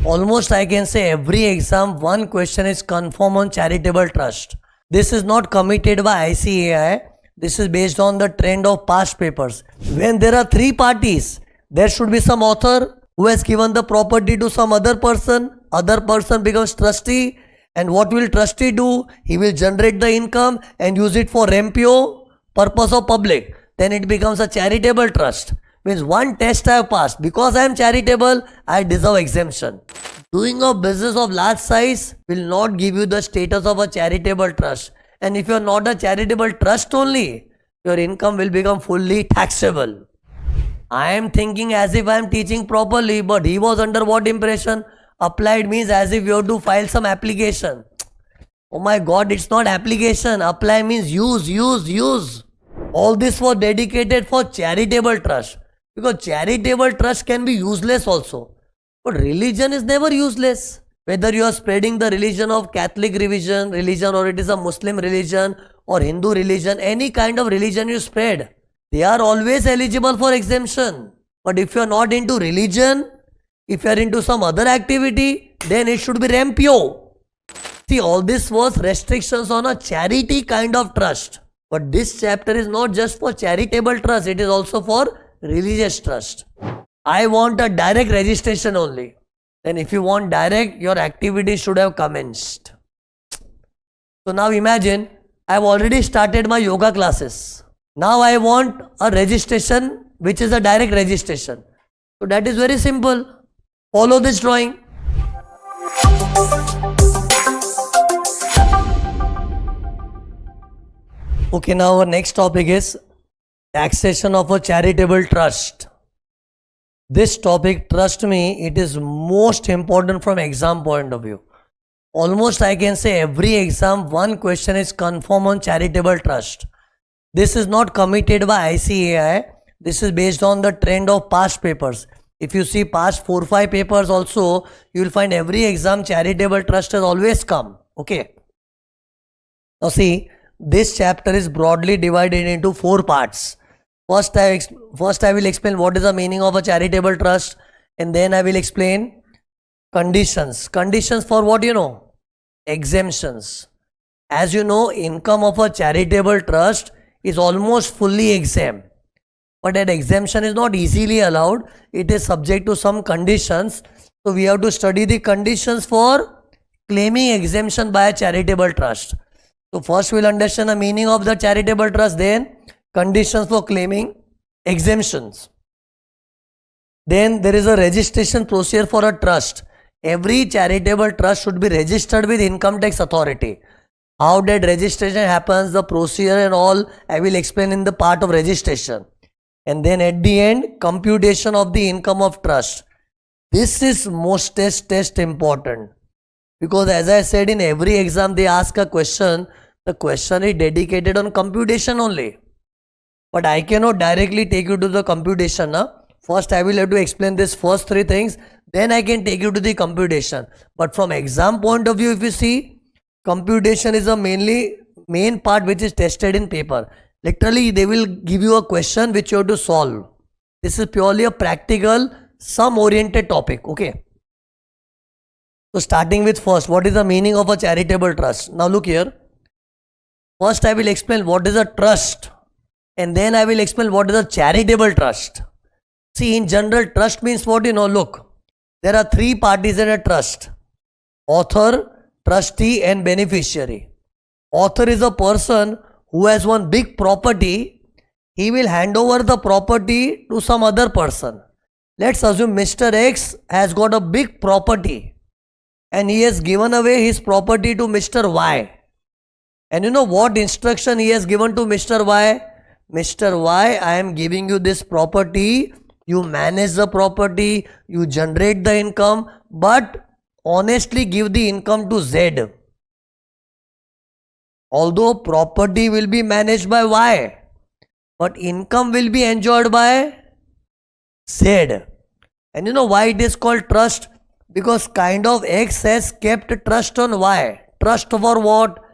Almost I can say every exam, one question is confirmed on charitable trust. This is not committed by ICAI. This is based on the trend of past papers. When there are three parties, there should be some author who has given the property to some other person. Other person becomes trustee. And what will trustee do? He will generate the income and use it for REMPO, purpose of public. Then it becomes a charitable trust. Means one test I have passed. Because I am charitable, I deserve exemption. Doing a business of large size will not give you the status of a charitable trust. And if you are not a charitable trust only, your income will become fully taxable. I am thinking as if I am teaching properly, but he was under what impression? Applied means as if you have to file some application. Oh my God, it's not application. Apply means use. All this was dedicated for charitable trust. Because charitable trust can be useless also. But religion is never useless. Whether you are spreading the religion of Catholic religion or it is a Muslim religion or Hindu religion, any kind of religion you spread, they are always eligible for exemption. But if you are not into religion, if you are into some other activity, then it should be REMPO. See, all this was restrictions on a charity kind of trust. But this chapter is not just for charitable trust, it is also for religious trust. I want a direct registration only. Then if you want direct, your activity should have commenced. So now imagine, I have already started my yoga classes. Now I want a registration which is a direct registration. So that is very simple. Follow this drawing. Okay, now our next topic is taxation of a charitable trust. This topic, trust me, it is most important from exam point of view. Almost I can say every exam, one question is confirmed on charitable trust. This is not committed by ICAI. This is based on the trend of past papers. If you see past 4-5 papers also, you will find every exam charitable trust has always come. Okay. Now see, this chapter is broadly divided into 4 parts. First I will explain what is the meaning of a charitable trust, and then I will explain conditions. Conditions for what you know? Exemptions. As you know, income of a charitable trust is almost fully exempt. But that exemption is not easily allowed. It is subject to some conditions. So we have to study the conditions for claiming exemption by a charitable trust. So first we will understand the meaning of the charitable trust, then conditions for claiming exemptions. Then there is a registration procedure for a trust. Every charitable trust should be registered with income tax authority. How that registration happens, the procedure and all, I will explain in the part of registration. And then at the end, computation of the income of trust. This is most test important. Because as I said, in every exam they ask a question. The question is dedicated on computation only. But I cannot directly take you to the computation. First I will have to explain this first 3 things. Then I can take you to the computation. But from exam point of view, if you see, computation is a main part which is tested in paper. Literally they will give you a question which you have to solve. This is purely a practical, sum oriented topic. Okay. So starting with first, what is the meaning of a charitable trust? Now look here. First I will explain what is a trust, and then I will explain what is a charitable trust. See, in general, trust means what you know. Look, there are 3 parties in a trust: author, trustee and beneficiary. Author is a person who has one big property. He will hand over the property to some other person. Let's assume Mr. X has got a big property and he has given away his property to Mr. Y. And you know what instruction he has given to Mr. Y? Mr. Y, I am giving you this property. You manage the property, you generate the income, but honestly give the income to Z. Although property will be managed by Y, but income will be enjoyed by Z. And you know why it is called trust? Because kind of X has kept trust on Y. Trust for what?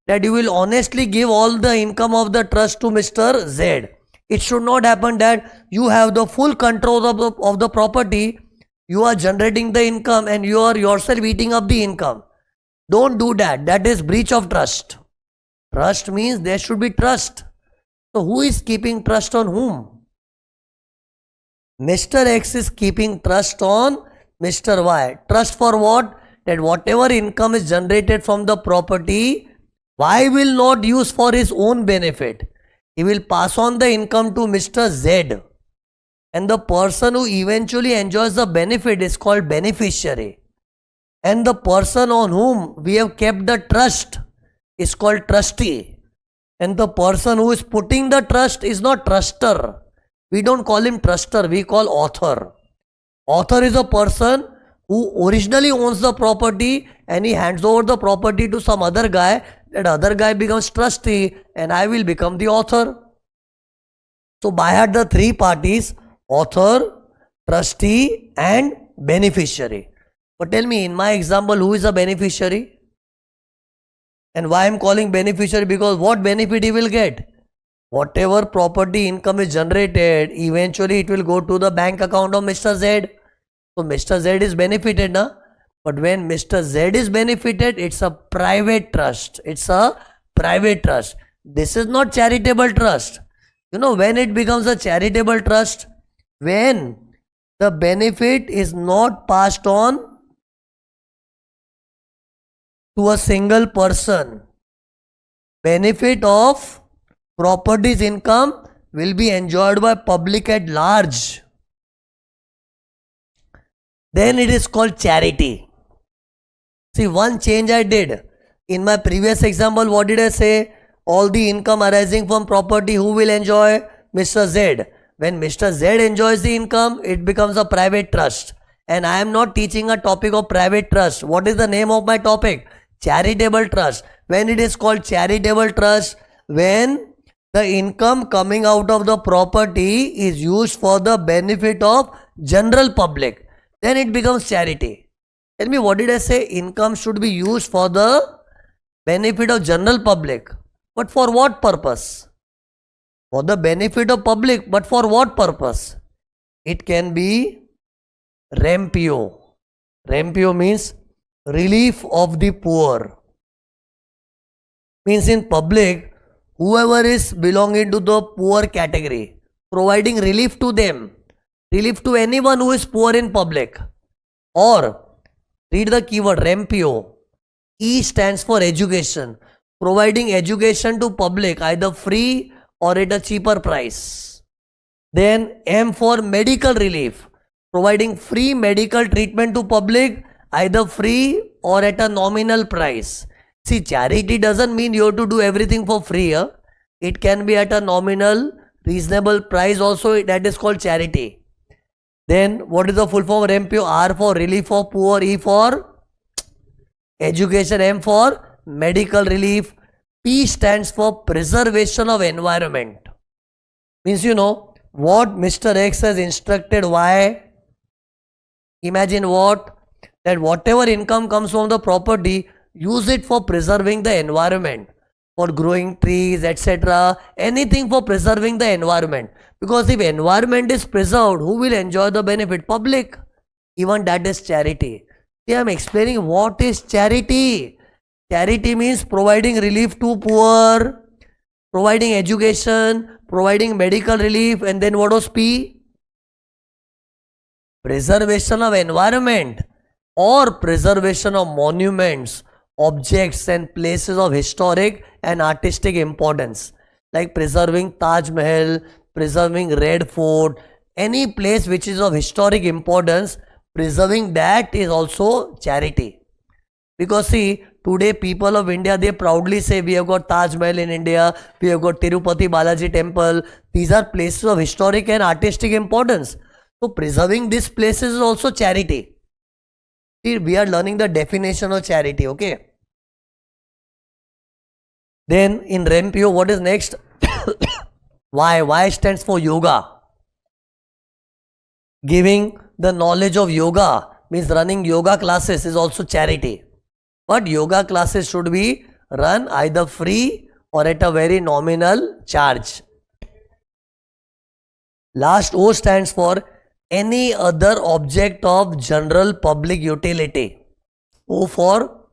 That you will honestly give all the income of the trust to Mr. Z. It should not happen that you have the full control of the property, You are generating the income and you are yourself eating up the income. Don't do that. That is breach of trust. Trust means there should be trust. So who is keeping trust on whom? Mr. X is keeping trust on Mr. Y. Trust for what? That whatever income is generated from the property, Y will not use for his own benefit. He will pass on the income to Mr. Z. And the person who eventually enjoys the benefit is called beneficiary. And the person on whom we have kept the trust is called trustee. And the person who is putting the trust is not truster. We don't call him truster, we call author. Author is a person who originally owns the property and he hands over the property to some other guy. That other guy becomes trustee and I will become the author. So by heart the three parties, author, trustee and beneficiary. But tell me, in my example, who is a beneficiary? And why I am calling beneficiary? Because what benefit he will get? Whatever property income is generated, eventually it will go to the bank account of Mr. Z. So Mr. Z is benefited, na? But when Mr. Z is benefited, it's a private trust. It's a private trust. This is not charitable trust. You know when it becomes a charitable trust? When the benefit is not passed on to a single person. Benefit of property's income will be enjoyed by public at large. Then it is called charity. See, one change I did. In my previous example, what did I say? All the income arising from property, who will enjoy? Mr. Z. When Mr. Z enjoys the income, it becomes a private trust. And I am not teaching a topic of private trust. What is the name of my topic? Charitable trust. When it is called charitable trust, when the income coming out of the property is used for the benefit of general public, then it becomes charity. Tell me, what did I say? Income should be used for the benefit of general public. But for what purpose? For the benefit of public, but for what purpose? It can be REMPO. REMPO means relief of the poor. Means in public, whoever is belonging to the poor category, providing relief to them, relief to anyone who is poor in public. Or read the keyword REMPO. E stands for education, providing education to public either free or at a cheaper price. Then M for medical relief, providing free medical treatment to public either free or at a nominal price. See, charity doesn't mean you have to do everything for free. It can be at a nominal, reasonable price also. That is called charity. Then what is the full form of REMPO? R for relief for poor, E for education, M for medical relief. P stands for preservation of environment. Means you know what Mr. X has instructed Y. Imagine what? That whatever income comes from the property, use it for preserving the environment, for growing trees, etc. Anything for preserving the environment. Because if environment is preserved, who will enjoy the benefit? Public. Even that is charity. See, I am explaining what is charity. Charity means providing relief to poor, providing education, providing medical relief, and then what was P? Preservation of environment or preservation of monuments, objects and places of historic and artistic importance, like preserving Taj Mahal, preserving Red Fort, any place which is of historic importance, preserving that is also charity. Because see, today people of India, they proudly say we have got Taj Mahal in India, we have got Tirupati Balaji temple. These are places of historic and artistic importance. So preserving these places is also charity. See, we are learning the definition of charity, okay? Then in REMPO, what is next? Y. Y stands for yoga. Giving the knowledge of yoga means running yoga classes is also charity. But yoga classes should be run either free or at a very nominal charge. Last O stands for any other object of general public utility. O for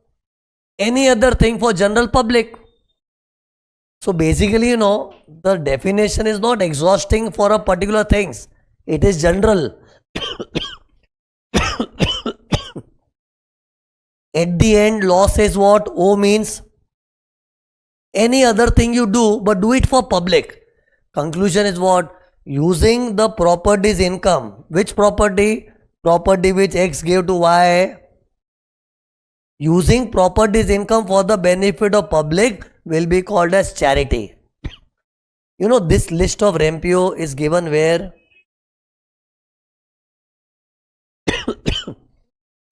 any other thing for general public. So basically, the definition is not exhausting for a particular things. It is general. At the end, law says what? O means any other thing you do, but do it for public. Conclusion is what? Using the property's income. Which property? Property which X gave to Y. Using property's income for the benefit of public will be called as charity. This list of Rempio is given where?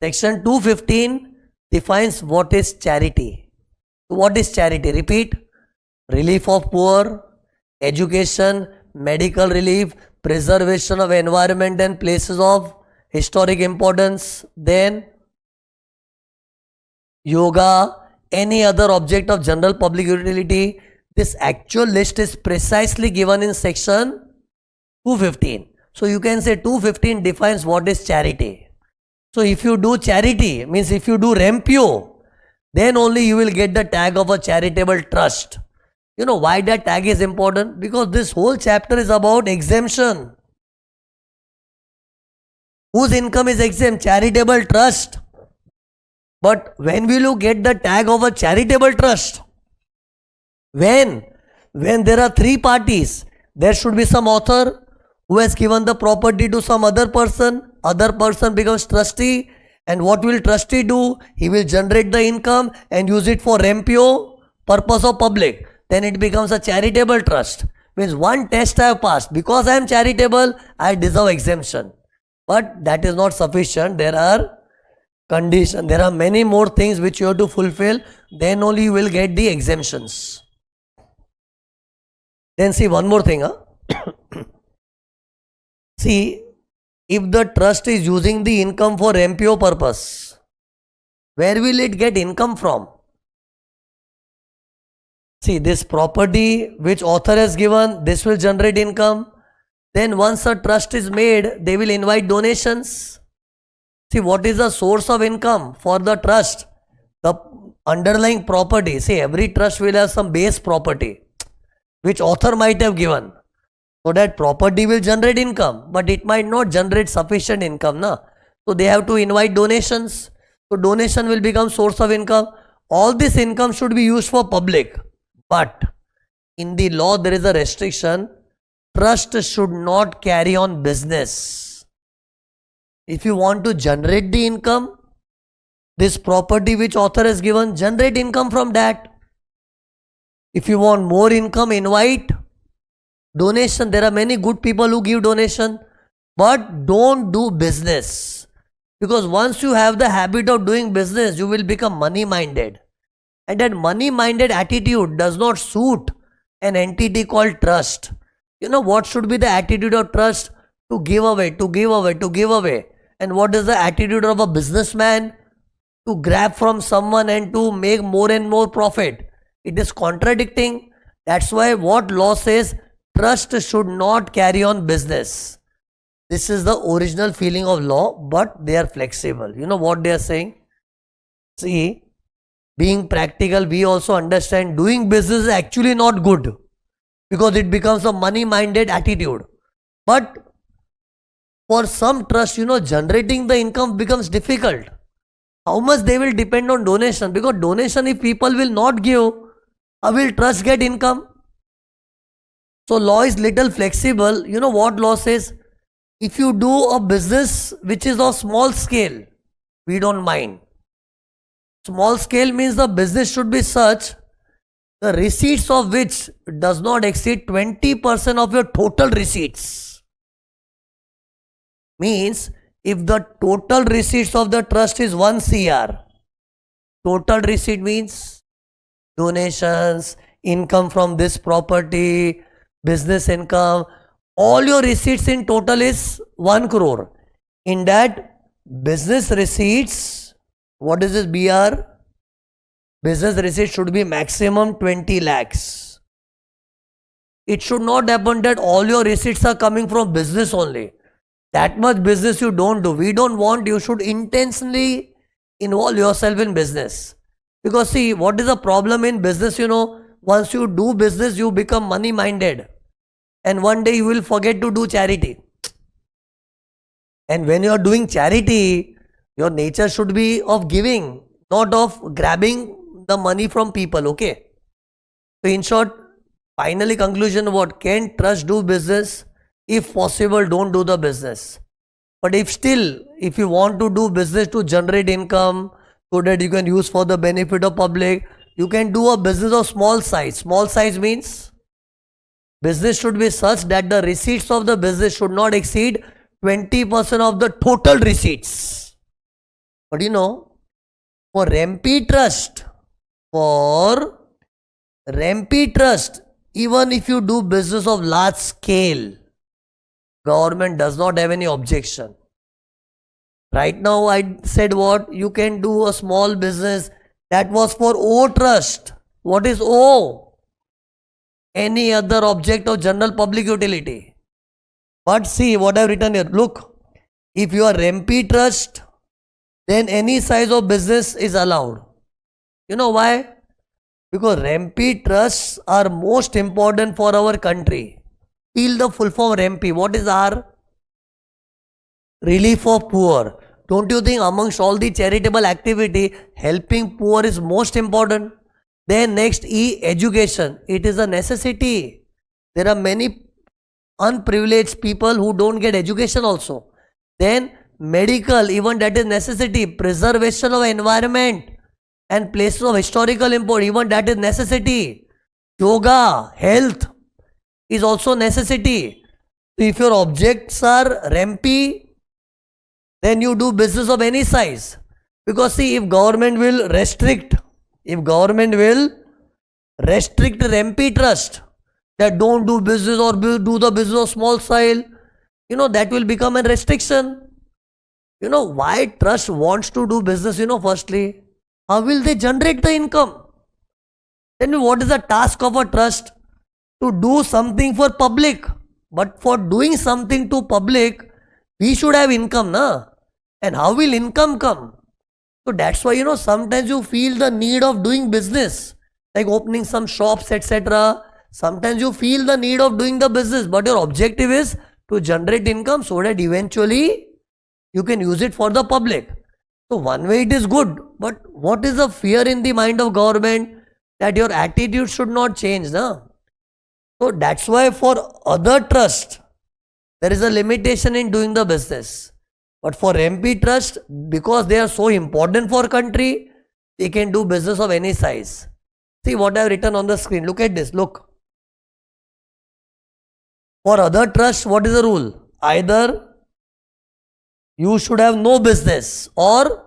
Section 215 defines what is charity. What is charity? Repeat. Relief of poor, education, medical relief, preservation of environment and places of historic importance, then yoga, any other object of general public utility. This actual list is precisely given in section 215. So you can say 215 defines what is charity. So if you do charity, means if you do Rempio, then only you will get the tag of a charitable trust. Why that tag is important? Because this whole chapter is about exemption. Whose income is exempt? Charitable trust. But when will you get the tag of a charitable trust? When there are three parties, there should be some author who has given the property to some other person becomes trustee, and what will trustee do? He will generate the income and use it for Rempio purpose of public. Then it becomes a charitable trust. Means one test I have passed. Because I am charitable, I deserve exemption. But that is not sufficient. There are conditions. There are many more things which you have to fulfill. Then only you will get the exemptions. Then see one more thing. See, if the trust is using the income for Rempio purpose, where will it get income from? See, this property which author has given, this will generate income. Then once a trust is made, they will invite donations. See, what is the source of income for the trust? The underlying property. See, every trust will have some base property which author might have given. So that property will generate income, but it might not generate sufficient income. So they have to invite donations. So donation will become source of income. All this income should be used for public. But in the law there is a restriction. Trust should not carry on business. If you want to generate the income, this property which author has given, generate income from that. If you want more income, invite donation. There are many good people who give donation, but don't do business. Because once you have the habit of doing business, you will become money-minded. And that money-minded attitude does not suit an entity called trust. What should be the attitude of trust? To give away, to give away, to give away. And what is the attitude of a businessman? To grab from someone and to make more and more profit. It is contradicting. That's why what law says, trust should not carry on business. This is the original feeling of law, but they are flexible. You know what they are saying? See, being practical, we also understand doing business is actually not good because it becomes a money-minded attitude. But for some trust, generating the income becomes difficult. How much they will depend on donation? Because donation, if people will not give, how will trust get income? So law is little flexible. You know what law says? If you do a business which is of small scale, we don't mind. Small scale means the business should be such, the receipts of which does not exceed 20% of your total receipts. Means if the total receipts of the trust is 1 CR, total receipt means donations, income from this property, business income, all your receipts in total is 1 crore. In that business receipts, what is this BR? Business receipts should be maximum 20 lakhs. It should not happen that all your receipts are coming from business only. that much business you don't do. We don't want you should intentionally involve yourself in business. Because see, what is the problem in business, once you do business, you become money minded. And one day you will forget to do charity. And when you are doing charity, your nature should be of giving, not of grabbing the money from people, okay? So in short, finally conclusion what? Can trust do business? If possible, don't do the business. But if you want to do business to generate income so that you can use for the benefit of public, you can do a business of small size. Small size means business should be such that the receipts of the business should not exceed 20% of the total receipts. But for Rempe Trust, even if you do business of large scale, government does not have any objection. Right now I said what? You can do a small business. That was for O Trust. What is O? Any other object of general public utility. But see what I have written here. Look, if you are Rempe Trust, then any size of business is allowed. You know why? Because Rempe Trusts are most important for our country. Feel the full form Rempe. What is R? Relief of poor. Don't you think amongst all the charitable activity, helping poor is most important? Then next E, education. It is a necessity. There are many unprivileged people who don't get education also. Then medical, even that is necessity. Preservation of environment and places of historical import, even that is necessity. Yoga, health is also necessity. So if your objects are Rempe, then you do business of any size. Because see, if government will restrict Rempe Trust, that don't do business or do the business of small size, that will become a restriction. Why trust wants to do business, firstly? How will they generate the income? Then what is the task of a trust? To do something for public. But for doing something to public, we should have income, na? And how will income come? So that's why, sometimes you feel the need of doing business, like opening some shops, etc. Sometimes you feel the need of doing the business, but your objective is to generate income so that eventually you can use it for the public. So one way it is good, but what is the fear in the mind of government? That your attitude should not change, na? So that's why for other trust, there is a limitation in doing the business. But for Rempe Trust, because they are so important for country, they can do business of any size. See what I have written on the screen. Look at this. Look. For other trusts, what is the rule? Either you should have no business or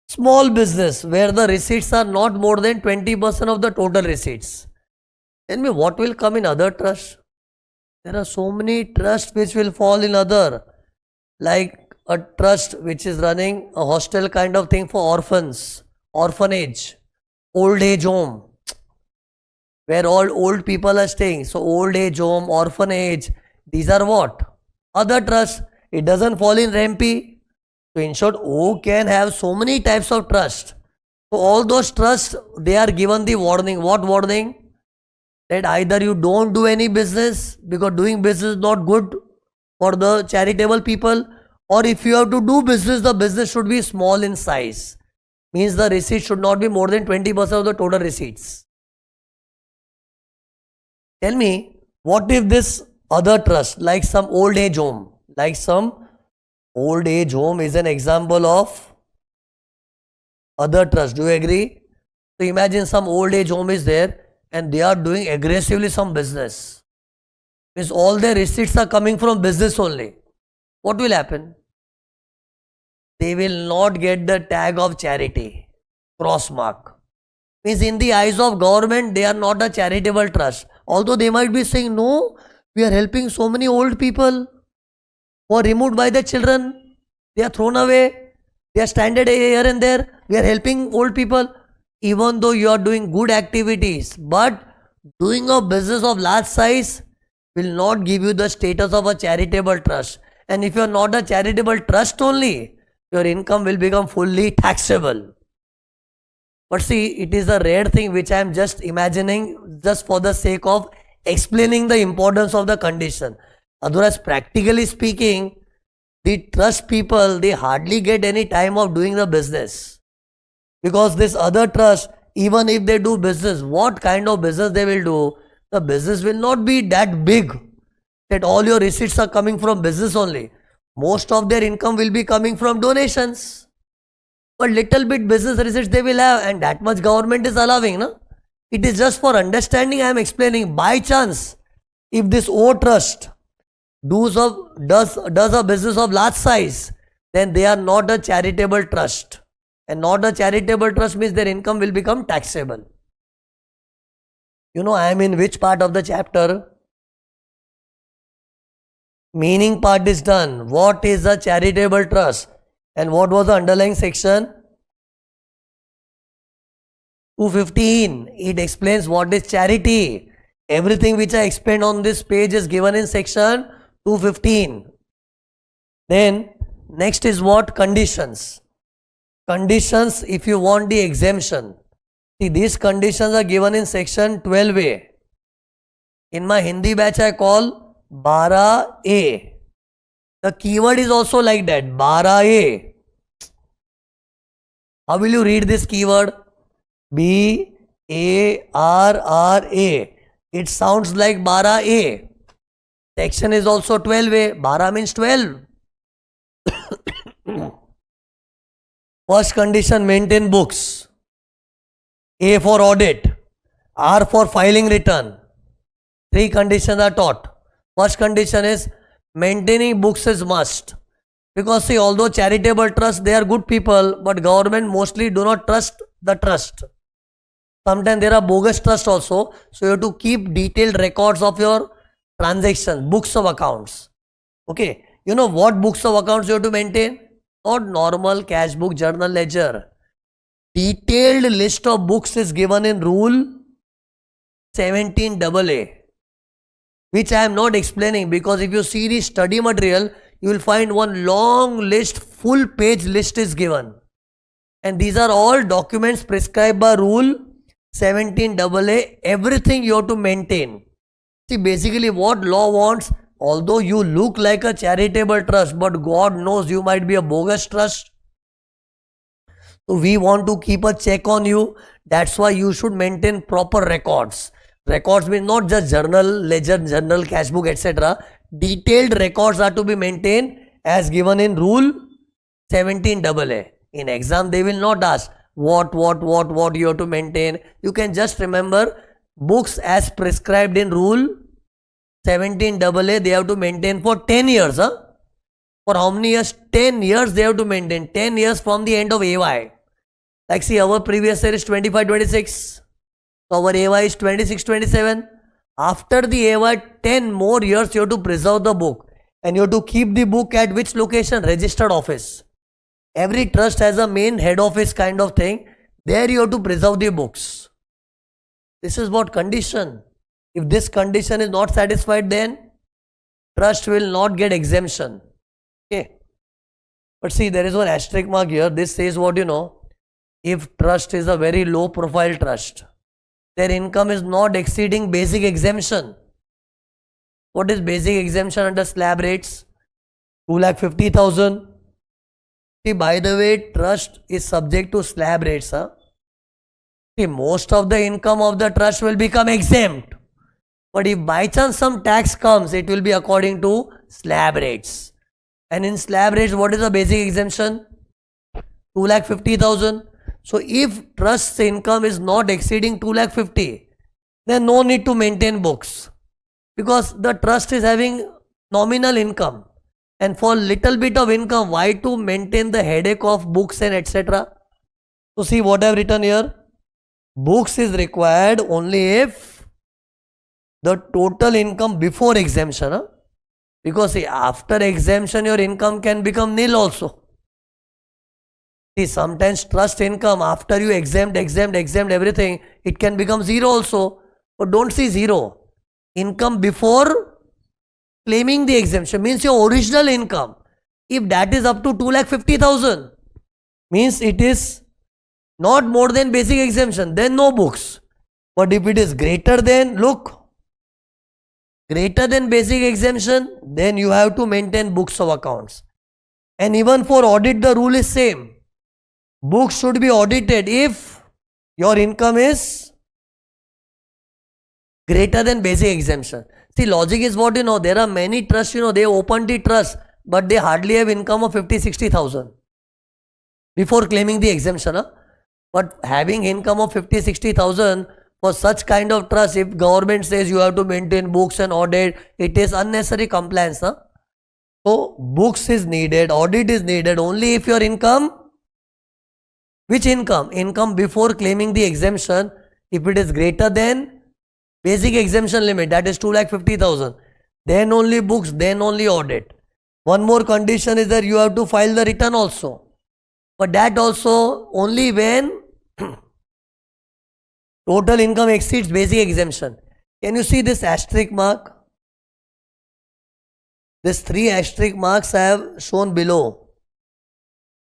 small business where the receipts are not more than 20% of the total receipts. Tell me what will come in other trusts? There are so many trusts which will fall in other. Like a trust which is running a hostel kind of thing for orphans, orphanage, old age home, where all old people are staying. So old age home, orphanage, these are what? Other trusts. It doesn't fall in Rempe. So in short, O can have so many types of trust. So all those trusts, they are given the warning. What warning? That either you don't do any business because doing business is not good for the charitable people, or if you have to do business, the business should be small in size. Means the receipt should not be more than 20% of the total receipts. Tell me, what if this other trust, like some old age home, is an example of other trust. Do you agree? So imagine some old age home is there and they are doing aggressively some business. Means all their receipts are coming from business only. What will happen? They will not get the tag of charity, cross mark. Means in the eyes of government, they are not a charitable trust. Although they might be saying, no, we are helping so many old people who are removed by the children. They are thrown away. They are stranded here and there. We are helping old people. Even though you are doing good activities, but doing a business of large size, will not give you the status of a charitable trust. And if you are not a charitable trust only, your income will become fully taxable. But see, it is a rare thing which I am just imagining just for the sake of explaining the importance of the condition. Otherwise, practically speaking, the trust people, they hardly get any time of doing the business. Because this other trust, even if they do business, what kind of business they will do, the business will not be that big that all your receipts are coming from business only. Most of their income will be coming from donations. But little bit business receipts they will have, and that much government is allowing. No? It is just for understanding I am explaining. By chance, if this O trust does a business of large size, then they are not a charitable trust. And not a charitable trust means their income will become taxable. You know I am in which part of the chapter? Meaning part is done. What is a charitable trust? And what was the underlying section? 215. It explains what is charity. Everything which I explained on this page is given in section 215. Then next is what? Conditions. Conditions if you want the exemption. See, these conditions are given in section 12A. In my Hindi batch I call 12A. The keyword is also like that, 12A. How will you read this keyword? B-A-R-R-A. It sounds like 12A. Section is also 12A. 12 means 12. First condition, maintain books. A for audit. R for filing return. 3 conditions are taught. First condition is maintaining books is must. Because see, although charitable trust, they are good people, but government mostly do not trust the trust. Sometimes there are bogus trust also. So you have to keep detailed records of your transactions, books of accounts. Okay. You know what books of accounts you have to maintain? Not normal cash book, journal, ledger. Detailed list of books is given in rule 17AA, which I am not explaining, because if you see the study material, you will find one long list, full page list is given. And these are all documents prescribed by rule 17AA. Everything you have to maintain. See, basically what law wants, although you look like a charitable trust, but God knows you might be a bogus trust. So we want to keep a check on you. That's why you should maintain proper records. Records means not just journal, ledger, journal, cash book, etc. Detailed records are to be maintained as given in rule 17AA. In exam, they will not ask what you have to maintain. You can just remember books as prescribed in rule 17AA, they have to maintain for 10 years. Huh? For how many years? 10 years they have to maintain. 10 years from the end of AY. Like see, our previous year is 25-26. So our AY is 26-27. After the AY, 10 more years you have to preserve the book. And you have to keep the book at which location? Registered office. Every trust has a main head office kind of thing. There you have to preserve the books. This is what condition. If this condition is not satisfied, then trust will not get exemption. Okay. But see, there is one asterisk mark here. This says what you know. If trust is a very low profile trust, their income is not exceeding basic exemption. What is basic exemption under slab rates? 2,50,000. See, by the way, trust is subject to slab rates. Huh? See, most of the income of the trust will become exempt. But if by chance some tax comes, it will be according to slab rates. And in slab rates, what is the basic exemption? 2,50,000. So if trust's income is not exceeding 2,50,000, then no need to maintain books. Because the trust is having nominal income. And for little bit of income, why to maintain the headache of books and etc.? So see what I have written here. Books is required only if the total income before exemption. Huh? Because see, after exemption, your income can become nil also. See, sometimes trust income, after you exempt everything, it can become zero also. But don't see zero. Income before claiming the exemption means your original income. If that is up to 2,50,000, means it is not more than basic exemption, then no books. But if it is greater than, look, greater than basic exemption, then you have to maintain books of accounts. And even for audit, the rule is same. Books should be audited if your income is greater than basic exemption. See, logic is what you know. There are many trusts, they open the trust, but they hardly have income of 50-60,000 before claiming the exemption. Huh? But having income of 50-60,000 for such kind of trust, if government says you have to maintain books and audit, it is unnecessary compliance. Huh? So, books is needed, audit is needed only if your income, which income? Income before claiming the exemption, if it is greater than basic exemption limit, that is 2,50,000, then only books, then only audit. One more condition is that you have to file the return also. But that also only when total income exceeds basic exemption. Can you see this asterisk mark? These 3 asterisk marks I have shown below.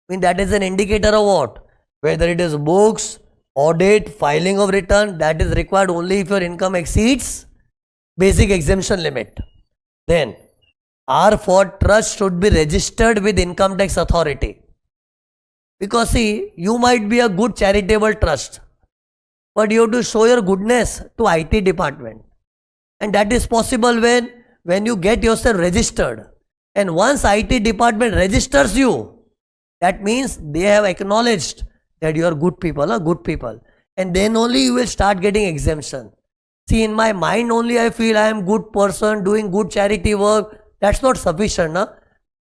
I mean, that is an indicator of what? Whether it is books, audit, filing of return, that is required only if your income exceeds basic exemption limit. Then, R for trust should be registered with income tax authority. Because see, you might be a good charitable trust, but you have to show your goodness to IT department. And that is possible when you get yourself registered. And once IT department registers you, that means they have acknowledged that you are good people. And then only you will start getting exemption. See, in my mind only I feel I am good person doing good charity work. That's not sufficient. Na?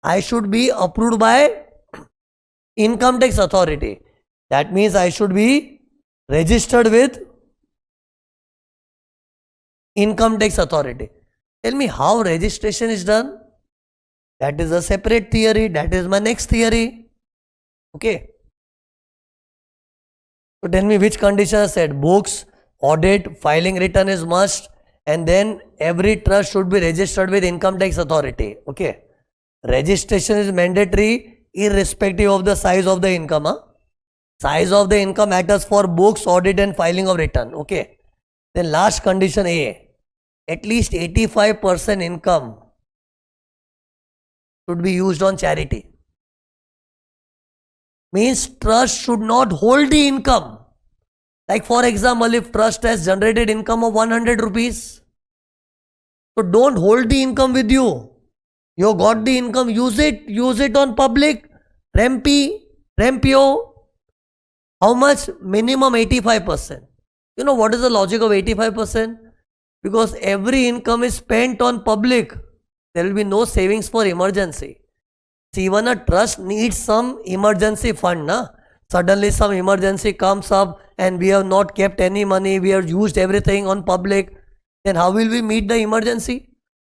I should be approved by income tax authority. That means I should be registered with income tax authority. Tell me how registration is done. That is a separate theory. That is my next theory. Okay. So tell me which condition I said. Books, audit, filing return is must, and then every trust should be registered with income tax authority. Okay. Registration is mandatory irrespective of the size of the income. Huh? Size of the income matters for books, audit and filing of return. Okay. Then last condition A. At least 85% income should be used on charity. Means trust should not hold the income. Like for example, if trust has generated income of 100 rupees, so don't hold the income with you. You got the income, use it on public, Rempio. How much? Minimum 85%. You know what is the logic of 85%? Because every income is spent on public. There will be no savings for emergency. See, even a trust needs some emergency fund. Na? Suddenly some emergency comes up and we have not kept any money. We have used everything on public. Then how will we meet the emergency?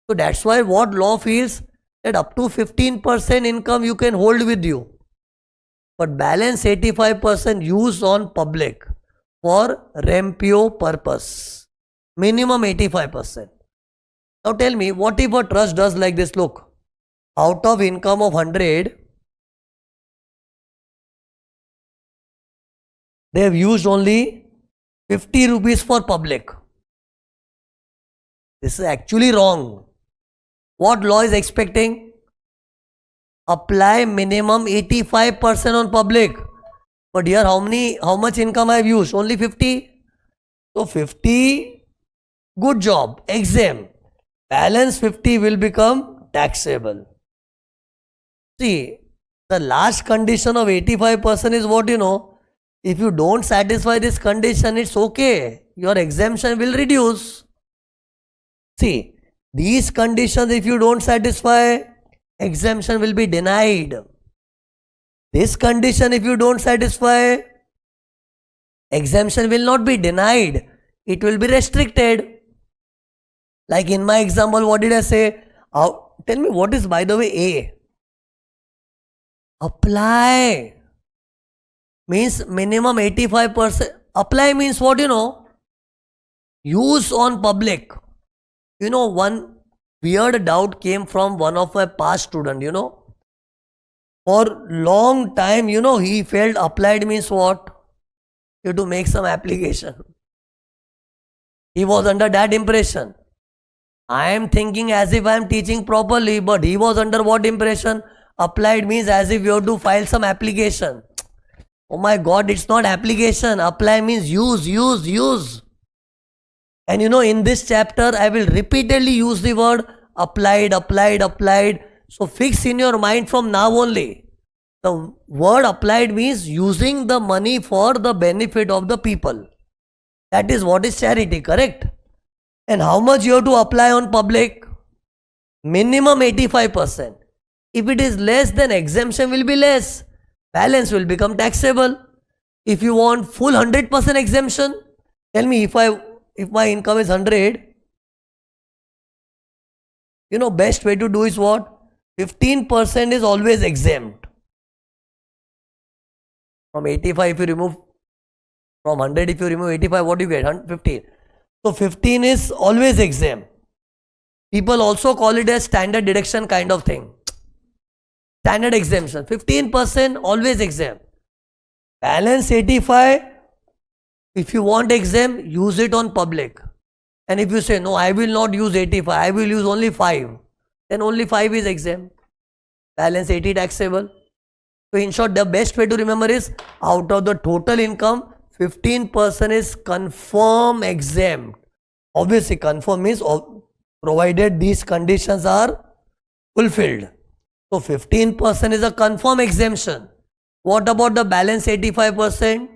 So that's why what law feels that up to 15% income you can hold with you. But balance 85% use on public for Rempio purpose. Minimum 85%. Now tell me, what if a trust does like this? Look, out of income of 100, they have used only 50 rupees for public. This is actually wrong. What law is expecting? Apply minimum 85% on public. But here how much income I have used? Only 50. So 50, good job, exempt. Balance 50 will become taxable. See, the last condition of 85% is what you know. If you don't satisfy this condition, it's okay. Your exemption will reduce. See, these conditions, if you don't satisfy, exemption will be denied. This condition, if you don't satisfy, exemption will not be denied. It will be restricted. Like in my example, what did I say? Tell me what is, by the way, A? Apply. Means minimum 85%. Apply means what you know? Use on public. You know, one weird doubt came from one of my past student, you know. For long time, you know, he felt applied means what? You have to make some application. He was under that impression. I am thinking as if I am teaching properly, but he was under what impression? Applied means as if you have to file some application. Oh my God, it's not application. Apply means use. And you know, in this chapter, I will repeatedly use the word applied. So fix in your mind from now only. The word applied means using the money for the benefit of the people. That is what is charity, correct? And how much you have to apply on public? Minimum 85%. If it is less, then exemption will be less. Balance will become taxable. If you want full 100% exemption, tell me if my income is 100, you know, best way to do is what? 15% is always exempt. From 85, if you remove, from 100, if you remove 85, what do you get? 15. So 15 is always exempt. People also call it a standard deduction kind of thing. Standard exemption. 15% always exempt. Balance 85. If you want exempt, use it on public. And if you say, no, I will not use 85, I will use only 5. Then only 5 is exempt. Balance 80 taxable. So in short, the best way to remember is, out of the total income, 15% is confirm exempt. Obviously, confirm means provided these conditions are fulfilled. So 15% is a confirm exemption. What about the balance 85%?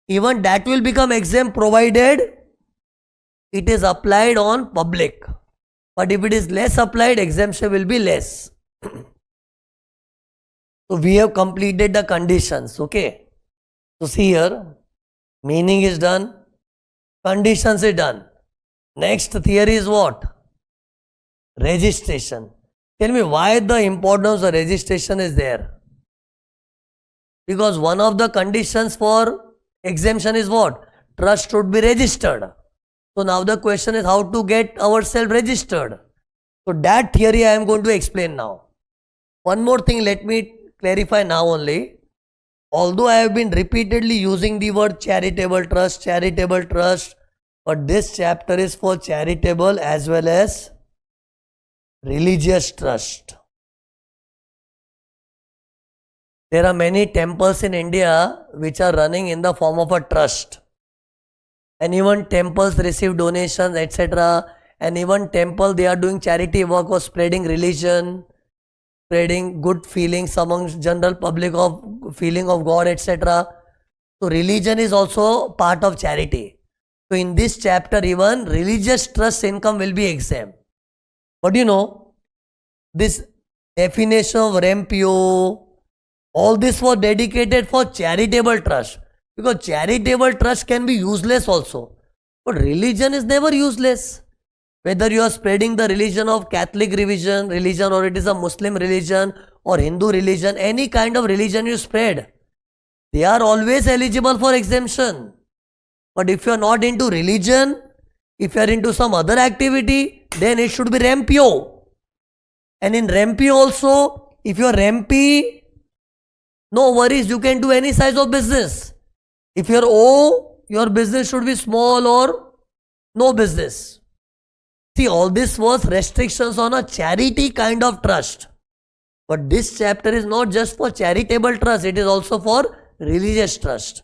Even that will become exempt provided it is applied on public. But if it is less applied, exemption will be less. So we have completed the conditions, okay. So see here, meaning is done, conditions is done. Next theory is what? Registration. Tell me why the importance of registration is there. Because one of the conditions for exemption is what? Trust should be registered. So now the question is how to get ourselves registered. So that theory I am going to explain now. One more thing, let me clarify now only. Although I have been repeatedly using the word charitable trust, but this chapter is for charitable as well as religious trust. There are many temples in India which are running in the form of a trust. And even temples receive donations, etc. And even temple, they are doing charity work of spreading religion, spreading good feelings amongst general public of feeling of God, etc. So religion is also part of charity. So in this chapter, even religious trust income will be exempt. But you know, this definition of REMPO, all this was dedicated for charitable trust. Because charitable trust can be useless also. But religion is never useless. Whether you are spreading the religion of Catholic religion or it is a Muslim religion or Hindu religion, any kind of religion you spread, they are always eligible for exemption. But if you are not into religion, if you are into some other activity, then it should be REMPO. And in REMPO also, if you are REMPy, no worries, you can do any size of business. If you are O, your business should be small or no business. See, all this was restrictions on a charity kind of trust. But this chapter is not just for charitable trust, it is also for religious trust.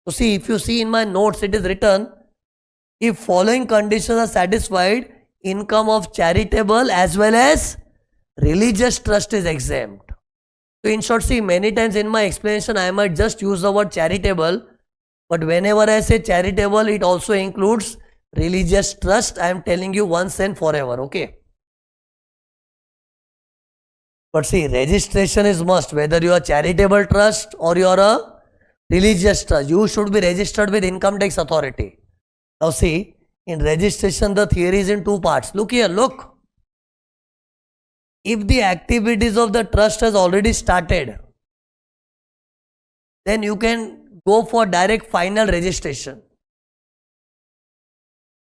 So see, if you see in my notes, it is written, if following conditions are satisfied, income of charitable as well as religious trust is exempt. So in short, see, many times in my explanation, I might just use the word charitable, but whenever I say charitable, it also includes religious trust. I am telling you once and forever, okay? But see, registration is must, whether you are charitable trust or you are a religious trust. You should be registered with income tax authority. Now see, in registration, the theory is in two parts. Look here, look. If the activities of the trust has already started, then you can go for direct final registration.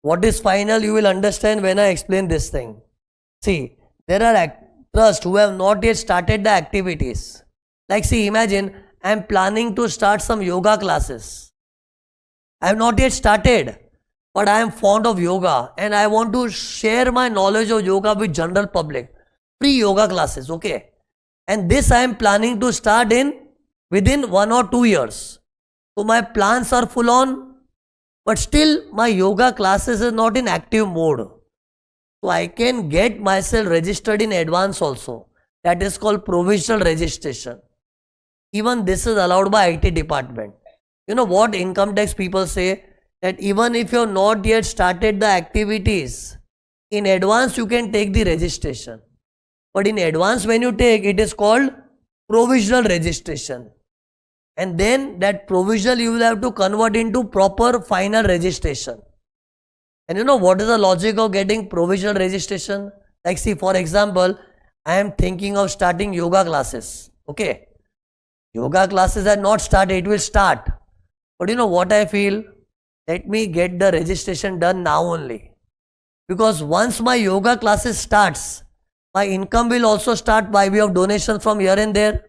What is final, you will understand when I explain this thing. See, there are trusts who have not yet started the activities. Like, see, imagine I am planning to start some yoga classes. I have not yet started, but I am fond of yoga and I want to share my knowledge of yoga with general public. Free yoga classes, okay? And this I am planning to start in within 1 or 2 years. So my plans are full on, but still my yoga classes is not in active mode. So I can get myself registered in advance also. That is called provisional registration. Even this is allowed by IT department. You know what income tax people say? That even if you have not yet started the activities, in advance you can take the registration. But in advance when you take, it is called provisional registration. And then that provisional you will have to convert into proper final registration. And you know what is the logic of getting provisional registration? Like, see, for example, I am thinking of starting yoga classes. Okay. Yoga classes are not started, it will start. But you know what I feel? Let me get the registration done now only. Because once my yoga classes starts, my income will also start by way of donations from here and there.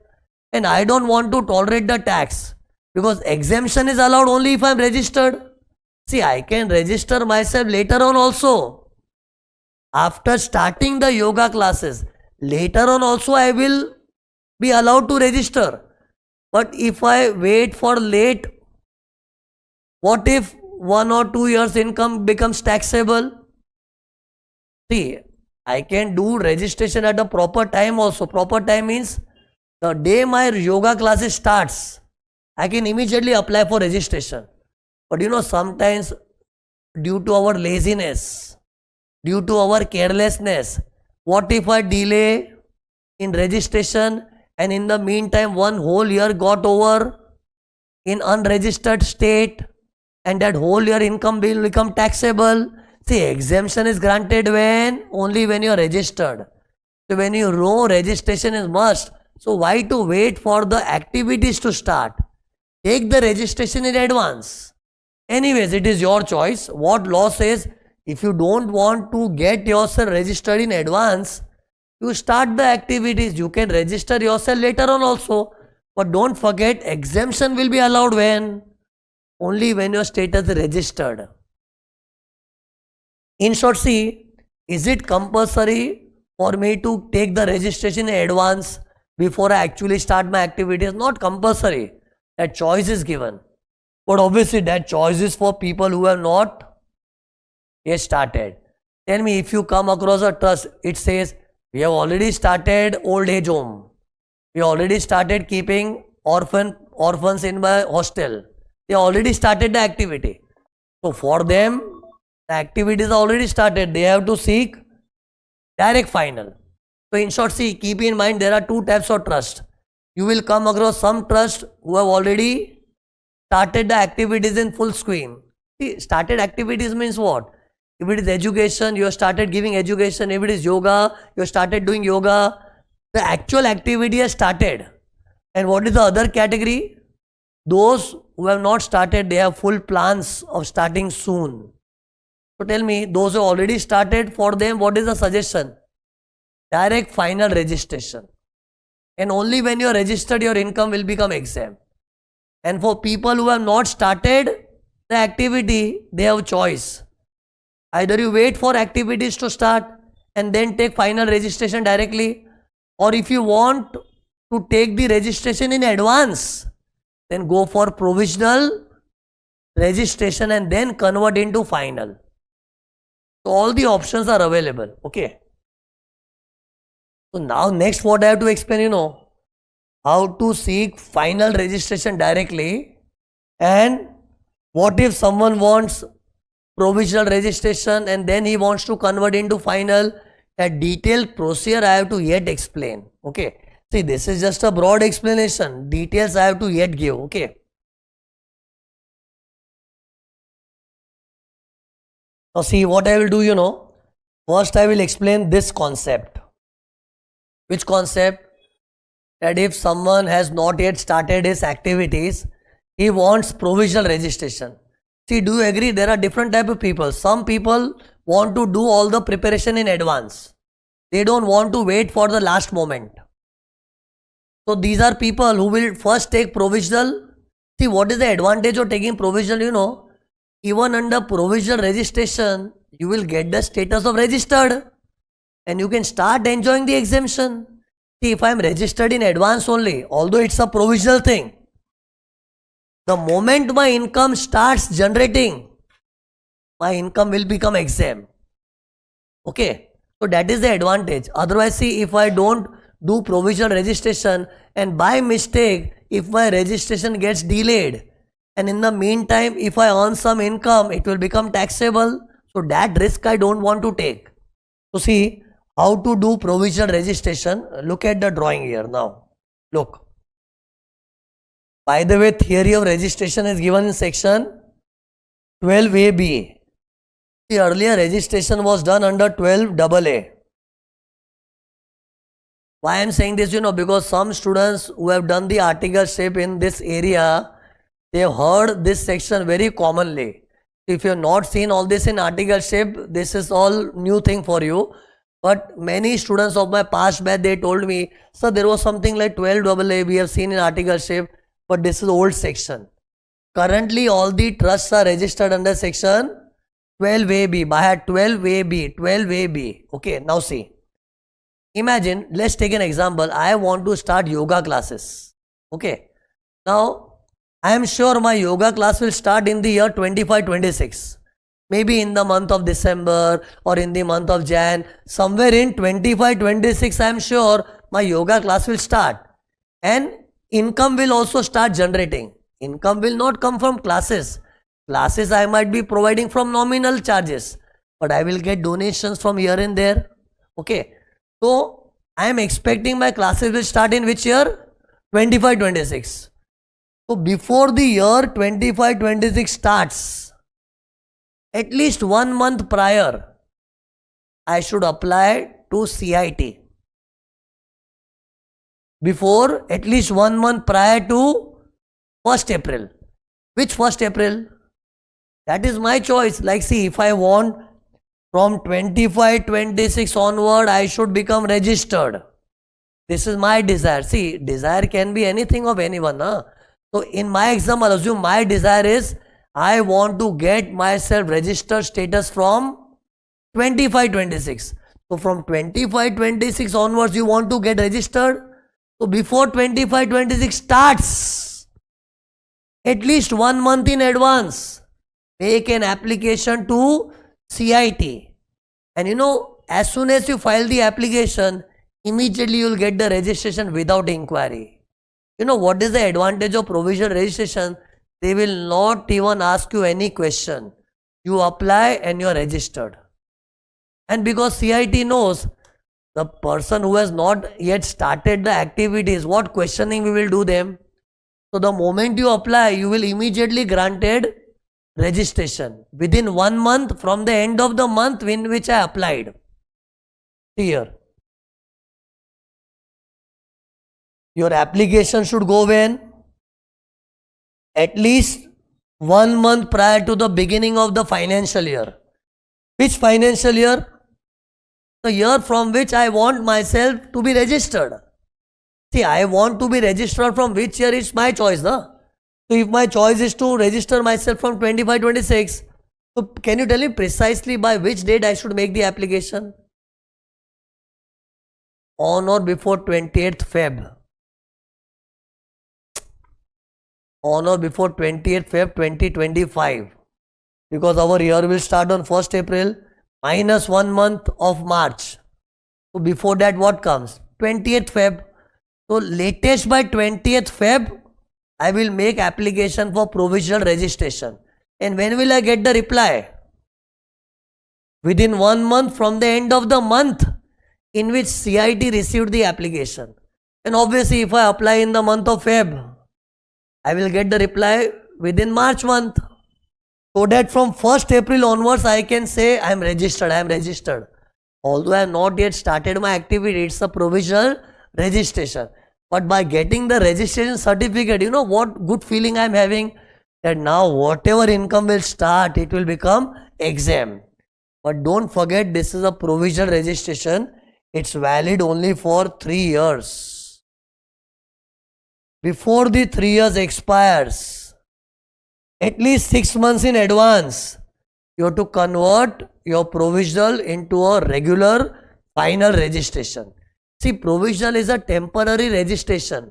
And I don't want to tolerate the tax. Because exemption is allowed only if I am registered. See, I can register myself later on also. After starting the yoga classes, later on also I will be allowed to register. But if I wait for late, what if 1 or 2 years income becomes taxable? See, I can do registration at a proper time also. Proper time means the day my yoga classes starts, I can immediately apply for registration. But you know, sometimes due to our laziness, due to our carelessness, what if I delay in registration and in the meantime 1 whole year got over in unregistered state and that whole year income will become taxable? See, exemption is granted when? Only when you are registered. So when you know registration is must, so why to wait for the activities to start? Take the registration in advance. Anyways, it is your choice. What law says, if you don't want to get yourself registered in advance, you start the activities. You can register yourself later on also. But don't forget, exemption will be allowed when? Only when your status is registered. In short, see, is it compulsory for me to take the registration in advance before I actually start my activities? Not compulsory. That choice is given. But obviously that choice is for people who have not yet started. Tell me, if you come across a trust, it says, we have already started old age home. We already started keeping orphans in my hostel. They already started the activity. So for them, the activities are already started. They have to seek direct final. So in short, see, keep in mind there are 2 types of trust. You will come across some trust who have already started the activities in full swing. See, started activities means what? If it is education, you have started giving education. If it is yoga, you have started doing yoga. The actual activity has started. And what is the other category? Those who have not started, they have full plans of starting soon. So tell me, those who already started, for them, what is the suggestion? Direct final registration. And only when you are registered, your income will become exempt. And for people who have not started the activity, they have choice. Either you wait for activities to start and then take final registration directly, or if you want to take the registration in advance, then go for provisional registration and then convert into final. So all the options are available. Okay. So now next what I have to explain, how to seek final registration directly, and what if someone wants provisional registration and then he wants to convert into final. A detailed procedure I have to yet explain. Okay. See, this is just a broad explanation. Details I have to yet give. Okay. Now see what I will do, first I will explain this concept. Which concept? That if someone has not yet started his activities, he wants provisional registration. See, do you agree? There are different type of people. Some people want to do all the preparation in advance. They don't want to wait for the last moment. So these are people who will first take provisional. See, what is the advantage of taking provisional? You know, even under provisional registration, you will get the status of registered and you can start enjoying the exemption. See, if I am registered in advance only, although it's a provisional thing, the moment my income starts generating, my income will become exempt. Okay, so that is the advantage. Otherwise, see, if I don't do provisional registration and by mistake, if my registration gets delayed and in the meantime, if I earn some income, it will become taxable. So that risk I don't want to take. So see how to do provisional registration. Look at the drawing here now. Look. By the way, theory of registration is given in section 12AB. The earlier registration was done under 12AA. Why I am saying this, you know, because some students who have done the articleship in this area, they have heard this section very commonly. If you have not seen all this in articleship, this is all new thing for you. But many students of my past batch, they told me, sir, there was something like 12AA we have seen in articleship, but this is old section. Currently, all the trusts are registered under section 12AB. By 12AB, 12AB. Okay, now see. Imagine, let's take an example. I want to start yoga classes. Okay. Now, I am sure my yoga class will start in the year 25-26. Maybe in the month of December or in the month of Jan. Somewhere in 25-26, I am sure my yoga class will start. And income will also start generating. Income will not come from classes. Classes I might be providing from nominal charges. But I will get donations from here and there. Okay. So, I am expecting my classes will start in which year? 25-26. So, before the year 25-26 starts, at least 1 month prior, I should apply to CIT. Before, at least 1 month prior to 1st April. Which 1st April? That is my choice. Like, see, if I want from 25-26 onward, I should become registered. This is my desire. See, desire can be anything of anyone. Huh? So, in my example, assume my desire is, I want to get myself registered status from 25-26. So, from 25-26 onwards, you want to get registered. So, before 25-26 starts, at least 1 month in advance, make an application to CIT. And you know, as soon as you file the application, immediately you will get the registration without inquiry. You know what is the advantage of provisional registration? They will not even ask you any question. You apply and you are registered. And because CIT knows the person who has not yet started the activities, what questioning we will do them. So the moment you apply, you will immediately granted registration within 1 month from the end of the month in which I applied. Here, your application should go when? At least 1 month prior to the beginning of the financial year. Which financial year? The year from which I want myself to be registered. See, I want to be registered from which year is my choice, no? So, if my choice is to register myself from 25-26, so can you tell me precisely by which date I should make the application? On or before 28th Feb. On or before 28th Feb 2025. Because our year will start on 1st April minus 1 month of March. So, before that what comes? 20th Feb. So, latest by 20th Feb, I will make application for provisional registration. And when will I get the reply? Within 1 month from the end of the month in which CIT received the application. And obviously, if I apply in the month of Feb, I will get the reply within March month. So that from 1st April onwards, I can say I am registered, I am registered. Although I have not yet started my activity, it's a provisional registration. But by getting the registration certificate, you know what good feeling I am having? That now whatever income will start, it will become exempt. But don't forget, this is a provisional registration. It's valid only for 3 years. Before the 3 years expires, at least 6 months in advance, you have to convert your provisional into a regular final registration. See, provisional is a temporary registration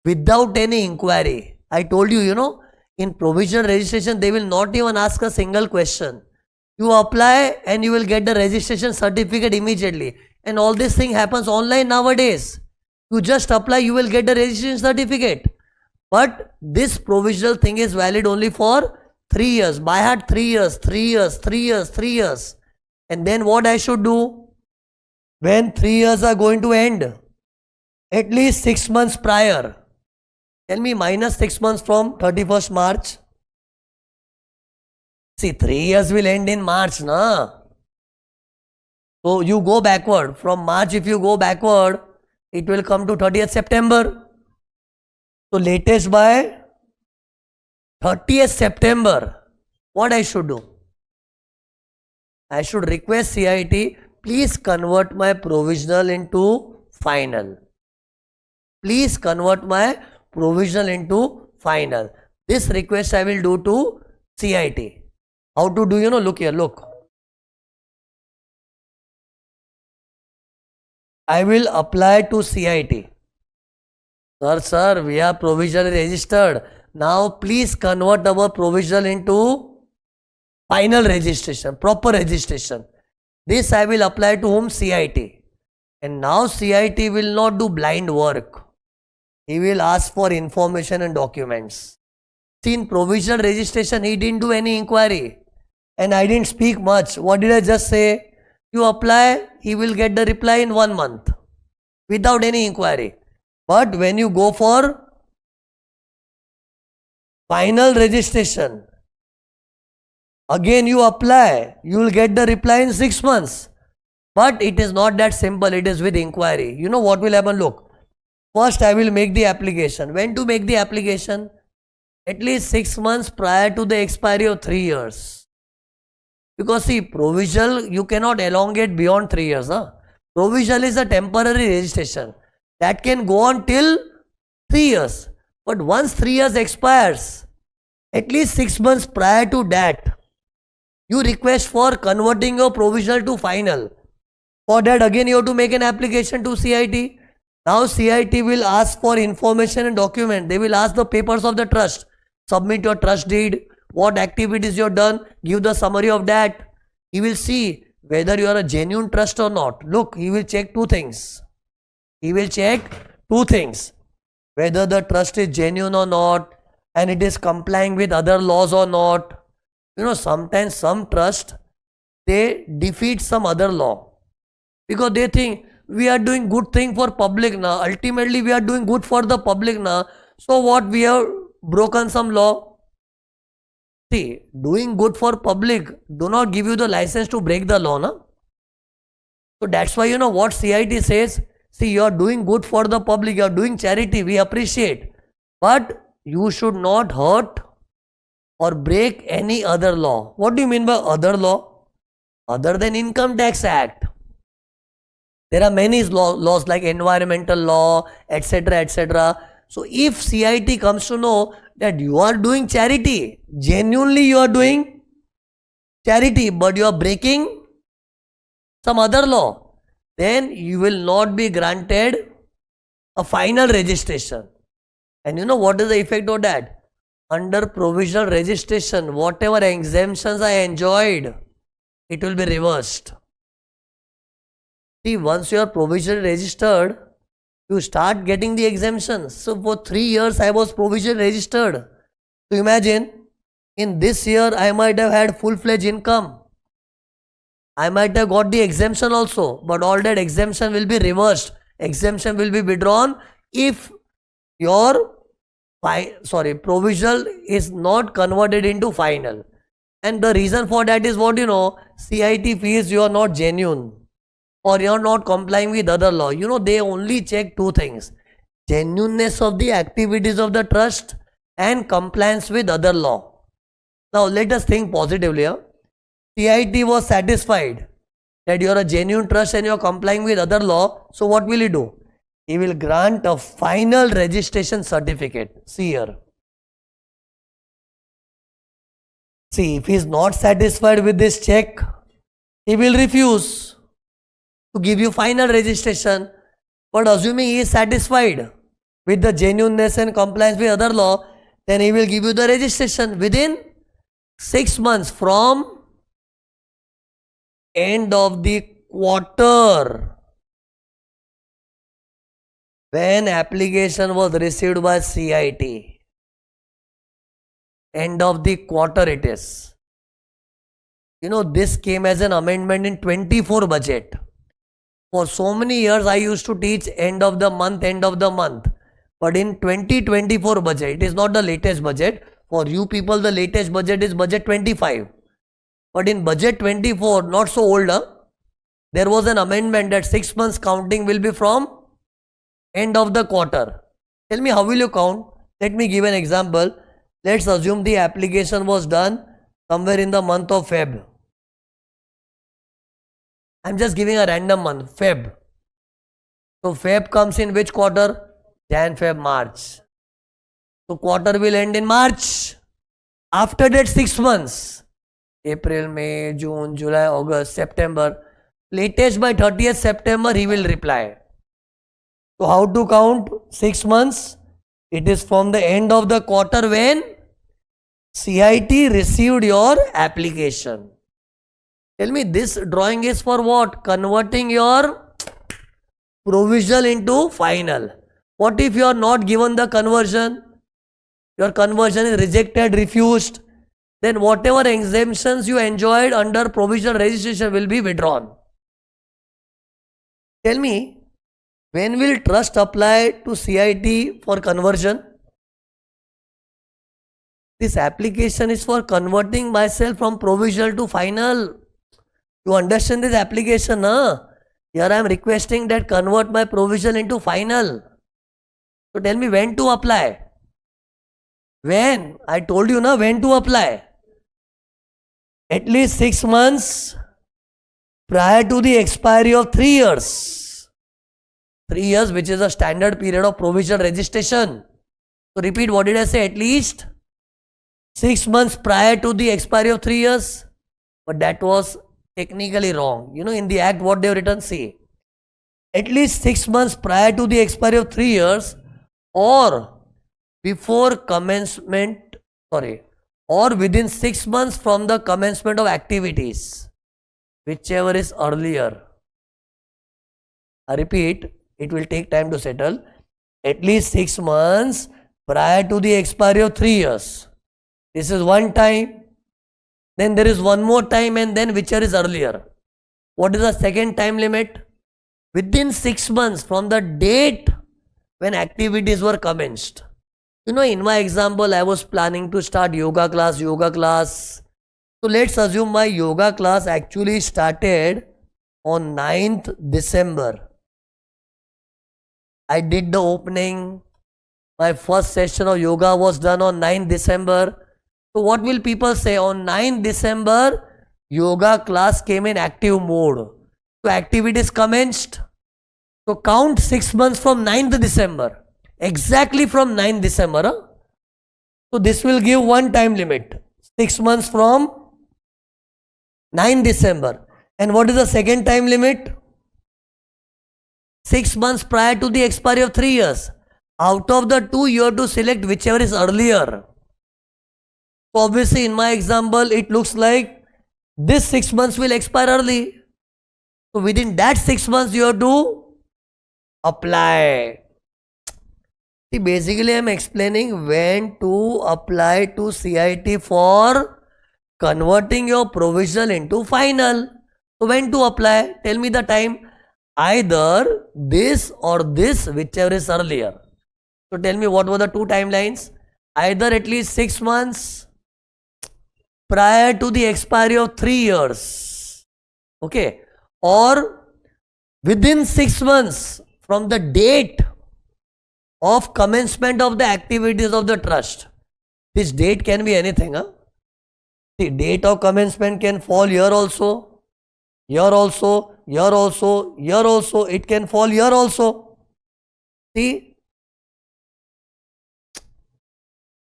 without any inquiry. I told you, in provisional registration, they will not even ask a single question. You apply and you will get the registration certificate immediately. And all this thing happens online nowadays. You just apply, you will get the registration certificate. But this provisional thing is valid only for 3 years. By heart, 3 years, 3 years, 3 years, 3 years. And then what I should do? When 3 years are going to end, at least 6 months prior. Tell me, minus 6 months from 31st March. See, 3 years will end in March, na? So you go backward. From March, if you go backward, it will come to 30th September. So latest by 30th September, what I should do? I should request CIT, please convert my provisional into final. Please convert my provisional into final. This request I will do to CIT. How to do, look here, look. I will apply to CIT. Sir, we are provisionally registered. Now please convert our provisional into final registration, proper registration. This I will apply to whom? CIT. And now CIT will not do blind work. He will ask for information and documents. See, in provisional registration, he didn't do any inquiry. And I didn't speak much. What did I just say? You apply, he will get the reply in 1 month without any inquiry. But when you go for final registration, again you apply, you will get the reply in 6 months. But it is not that simple, it is with inquiry. You know what will happen? Look, first I will make the application. When to make the application? At least 6 months prior to the expiry of 3 years. Because see, provisional, you cannot elongate beyond 3 years. Provisional is a temporary registration. That can go on till 3 years. But once 3 years expires, at least 6 months prior to that, you request for converting your provisional to final. For that, again you have to make an application to CIT. Now CIT will ask for information and document. They will ask the papers of the trust. Submit your trust deed, what activities you have done, give the summary of that. He will see whether you are a genuine trust or not. Look, he will check 2 things. He will check 2 things. Whether the trust is genuine or not, and it is complying with other laws or not. Sometimes some trust, they defeat some other law. Because they think, we are doing good thing for public now. Ultimately, we are doing good for the public now. So what, we have broken some law? See, doing good for public do not give you the license to break the law, na? So that's why, what CIT says, see, you are doing good for the public, you are doing charity, we appreciate. But you should not hurt or break any other law. What do you mean by other law? Other than Income Tax Act. There are many laws like environmental law, etc., etc. So if CIT comes to know that you are doing charity, genuinely you are doing charity, but you are breaking some other law, then you will not be granted a final registration. And what is the effect of that? Under provisional registration, whatever exemptions I enjoyed, it will be reversed. See, once you are provisionally registered, you start getting the exemptions. So for 3 years I was provisionally registered. So imagine, in this year I might have had full-fledged income. I might have got the exemption also, but all that exemption will be reversed. Exemption will be withdrawn if your provisional is not converted into final. And the reason for that is what? CIT feels you are not genuine, or you are not complying with other law. They only check 2 things: genuineness of the activities of the trust and compliance with other law. Now let us think positively. CIT was satisfied that you are a genuine trust and you are complying with other law, so what will he do? He will grant a final registration certificate. See here. See, if he is not satisfied with this check, he will refuse to give you final registration. But assuming he is satisfied with the genuineness and compliance with other law, then he will give you the registration within 6 months from end of the quarter. When application was received by CIT, end of the quarter it is. You know, this came as an amendment in 24 budget. For so many years I used to teach end of the month. But in 2024 budget, it is not the latest budget. For you people, the latest budget is budget 25. But in budget 24, not so old, there was an amendment that 6 months counting will be from end of the quarter. Tell me, how will you count? Let me give an example. Let's assume the application was done somewhere in the month of Feb. I'm just giving a random month, Feb. So Feb comes in which quarter? Jan, Feb, March. So quarter will end in March. After that 6 months, April, May, June, July, August, September. Latest by 30th September he will reply. So how to count 6 months? It is from the end of the quarter when CIT received your application. Tell me, this drawing is for what? Converting your provisional into final. What if you are not given the conversion? Your conversion is rejected, refused. Then whatever exemptions you enjoyed under provisional registration will be withdrawn. Tell me, when will trust apply to CIT for conversion? This application is for converting myself from provisional to final. You understand this application, huh? Here I am requesting that convert my provisional into final. So tell me when to apply. When? I told you na when to apply. At least 6 months prior to the expiry of 3 years. 3 years, which is a standard period of provisional registration. So repeat, what did I say? At least 6 months prior to the expiry of 3 years. But that was technically wrong. You know, in the act what they have written, see, at least 6 months prior to the expiry of 3 years or before commencement, or within 6 months from the commencement of activities, whichever is earlier. I repeat, it will take time to settle. At least 6 months prior to the expiry of 3 years. This is one time. Then there is one more time, and then whichever is earlier. What is the second time limit? Within 6 months from the date when activities were commenced. You know, in my example, I was planning to start yoga class. So let's assume my yoga class actually started on 9th December. I did the opening. My first session of yoga was done on 9th December. So what will people say? On 9th December, yoga class came in active mode. So activities commenced. So count 6 months from 9th December. Exactly from 9th December. So this will give one time limit. 6 months from 9th December. And what is the second time limit? 6 months prior to the expiry of 3 years. Out of the two, you have to select whichever is earlier. So obviously in my example, it looks like this 6 months will expire early. So within that 6 months, you have to apply. See, basically I am explaining when to apply to CIT for converting your provisional into final. So when to apply? Tell me the time. Either this or this, whichever is earlier. So tell me what were the two timelines. Either at least 6 months prior to the expiry of 3 years. Okay. Or within 6 months from the date of commencement of the activities of the trust. This date can be anything. The date of commencement can fall here also. here also, here also, here also, it can fall here also. See,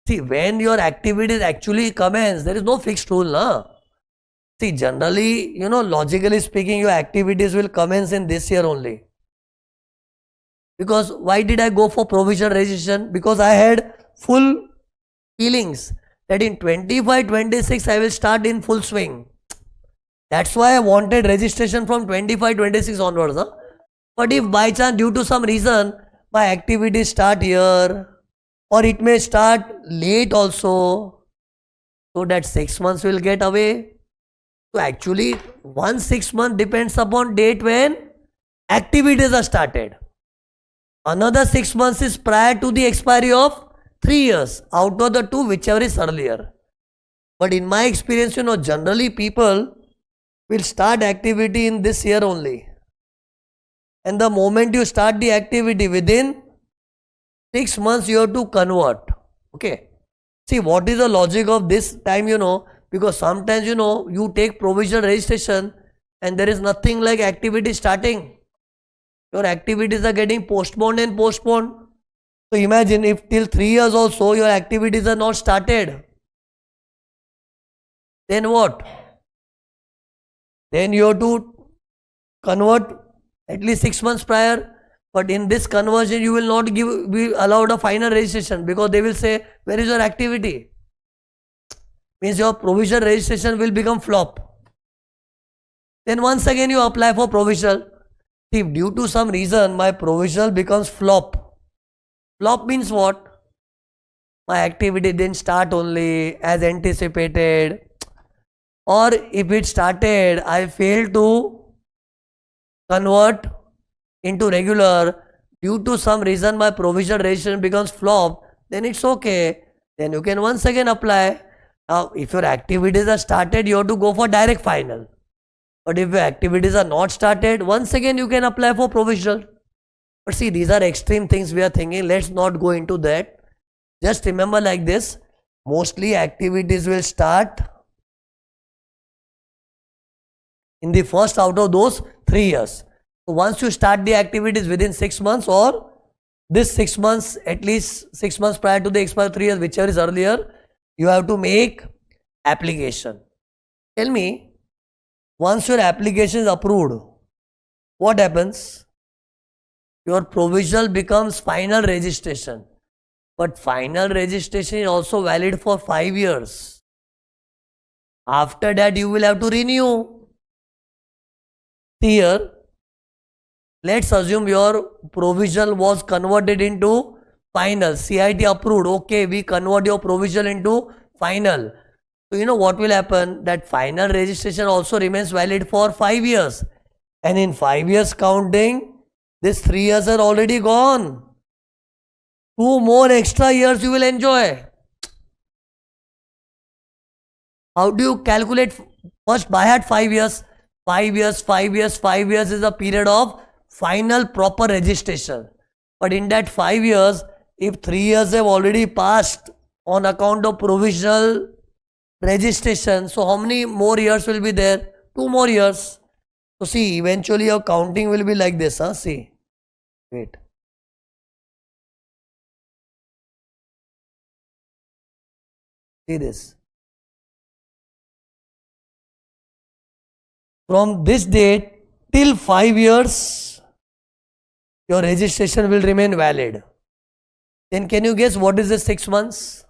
when your activities actually commence, there is no fixed rule, na? See, generally, logically speaking, your activities will commence in this year only. Because why did I go for provisional registration? Because I had full feelings that in 25-26 I will start in full swing. That's why I wanted registration from 25-26 onwards. Huh? But if by chance, due to some reason, my activities start here, or it may start late also, so that 6 months will get away. So actually, 6 month depends upon date when activities are started. Another 6 months is prior to the expiry of 3 years. Out of the two, whichever is earlier. But in my experience, generally people will start activity in this year only. And the moment you start the activity, within 6 months you have to convert. Okay. See, what is the logic of this time, because sometimes, you take provisional registration and there is nothing like activity starting. Your activities are getting postponed and postponed. So imagine if till 3 years also your activities are not started. Then what? Then you have to convert at least 6 months prior. But in this conversion, you will not be allowed a final registration, because they will say, where is your activity? Means your provisional registration will become flop. Then once again you apply for provisional. If due to some reason my provisional becomes flop. Flop means what? My activity didn't start only as anticipated. Or if it started, I failed to convert into regular. Due to some reason my provisional registration becomes flop. Then it's okay. Then you can once again apply. Now if your activities are started, you have to go for direct final. But if your activities are not started, once again you can apply for provisional. But see, these are extreme things we are thinking. Let's not go into that. Just remember like this. Mostly activities will start in the first out of those 3 years. So once you start the activities within 6 months, or this 6 months, at least 6 months prior to the expiry of 3 years, whichever is earlier, you have to make application. Tell me, once your application is approved, what happens? Your provisional becomes final registration. But final registration is also valid for 5 years. After that, you will have to renew. Here, let's assume your provisional was converted into final. CIT approved. Okay, we convert your provisional into final. So what will happen? That final registration also remains valid for 5 years. And in 5 years counting, these 3 years are already gone. 2 more extra years you will enjoy. How do you calculate? First, by heart 5 years. 5 years, 5 years, 5 years is a period of final proper registration. But in that 5 years, if 3 years have already passed on account of provisional registration, so how many more years will be there? 2 more years. So see, eventually your counting will be like this. See, wait. See this. From this date till 5 years, your registration will remain valid. Then can you guess what is the 6 months?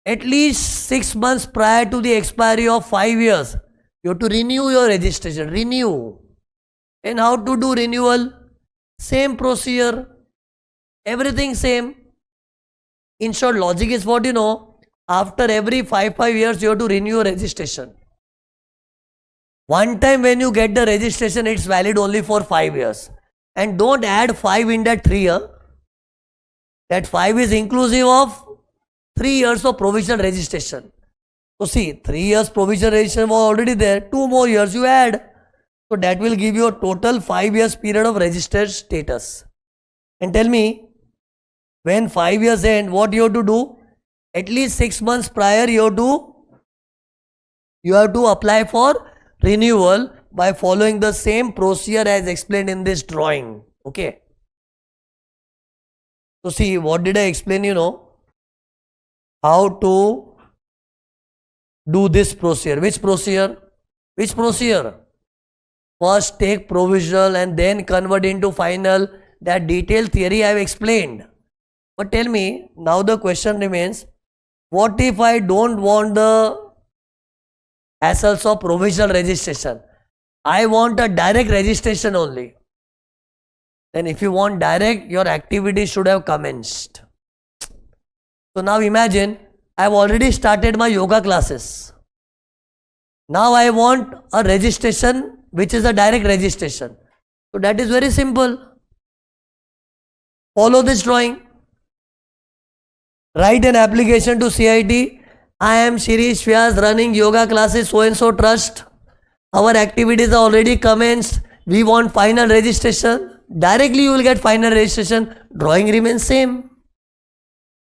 At least 6 months prior to the expiry of 5 years, you have to renew your registration. Renew. And how to do renewal? Same procedure. Everything same. In short, logic is what after every 5 years, you have to renew your registration. One time when you get the registration, it's valid only for 5 years. And don't add 5 in that 3 year. That 5 is inclusive of 3 years of provisional registration. So see, 3 years provisional registration was already there. 2 more years you add. So that will give you a total 5 years period of registered status. And tell me, when 5 years end, what you have to do? At least 6 months prior, you have to apply for renewal by following the same procedure as explained in this drawing. Okay. So see, what did I explain? How to do this procedure. Which procedure? Which procedure? First take provisional and then convert into final. That detailed theory I have explained. But tell me, now the question remains, what if I don't want the hassles of provisional registration? I want a direct registration only. Then if you want direct, your activity should have commenced. So now imagine, I have already started my yoga classes. Now I want a registration which is a direct registration. So that is very simple. Follow this drawing. Write an application to CIT. I am Shirish Vyas running yoga classes so and so trust. Our activities are already commenced. We want final registration. Directly you will get final registration. Drawing remains same.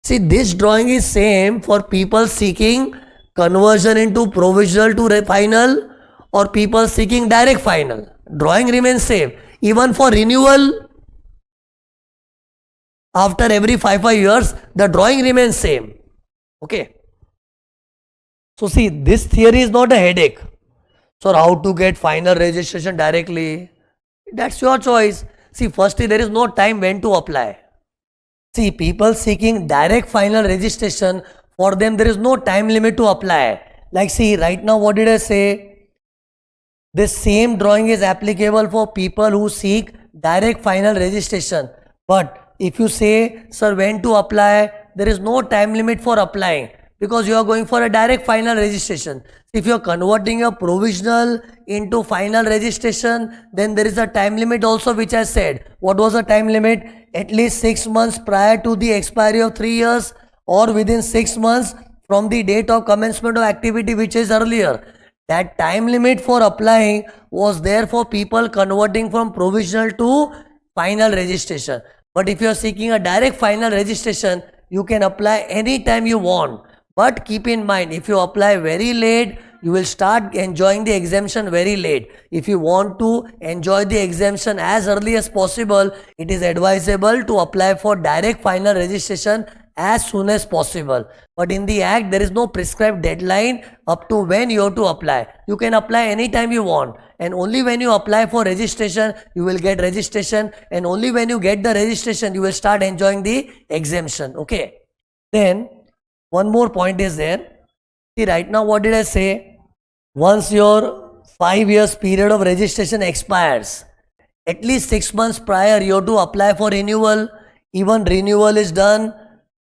See, this drawing is same for people seeking conversion into provisional to final or people seeking direct final. Drawing remains same. Even for renewal, after every 5 years, the drawing remains same. Okay. So see, this theory is not a headache. So how to get final registration directly? That's your choice. See, firstly, there is no time when to apply. See, people seeking direct final registration, for them there is no time limit to apply. Like see, right now what did I say? This same drawing is applicable for people who seek direct final registration. But if you say, sir, when to apply, there is no time limit for applying because you are going for a direct final registration. If you are converting a provisional into final registration, then there is a time limit also which I said. What was the time limit? At least 6 months prior to the expiry of 3 years or within 6 months from the date of commencement of activity which is earlier. That time limit for applying was there for people converting from provisional to final registration. But if you are seeking a direct final registration, you can apply anytime you want. But keep in mind, if you apply very late, you will start enjoying the exemption very late. If you want to enjoy the exemption as early as possible, it is advisable to apply for direct final registration as soon as possible. But in the Act, there is no prescribed deadline up to when you have to apply. You can apply anytime you want. And only when you apply for registration, you will get registration. And only when you get the registration, you will start enjoying the exemption. Okay. Then, one more point is there. See, right now, what did I say? Once your 5 years period of registration expires, at least 6 months prior, you have to apply for renewal. Even renewal is done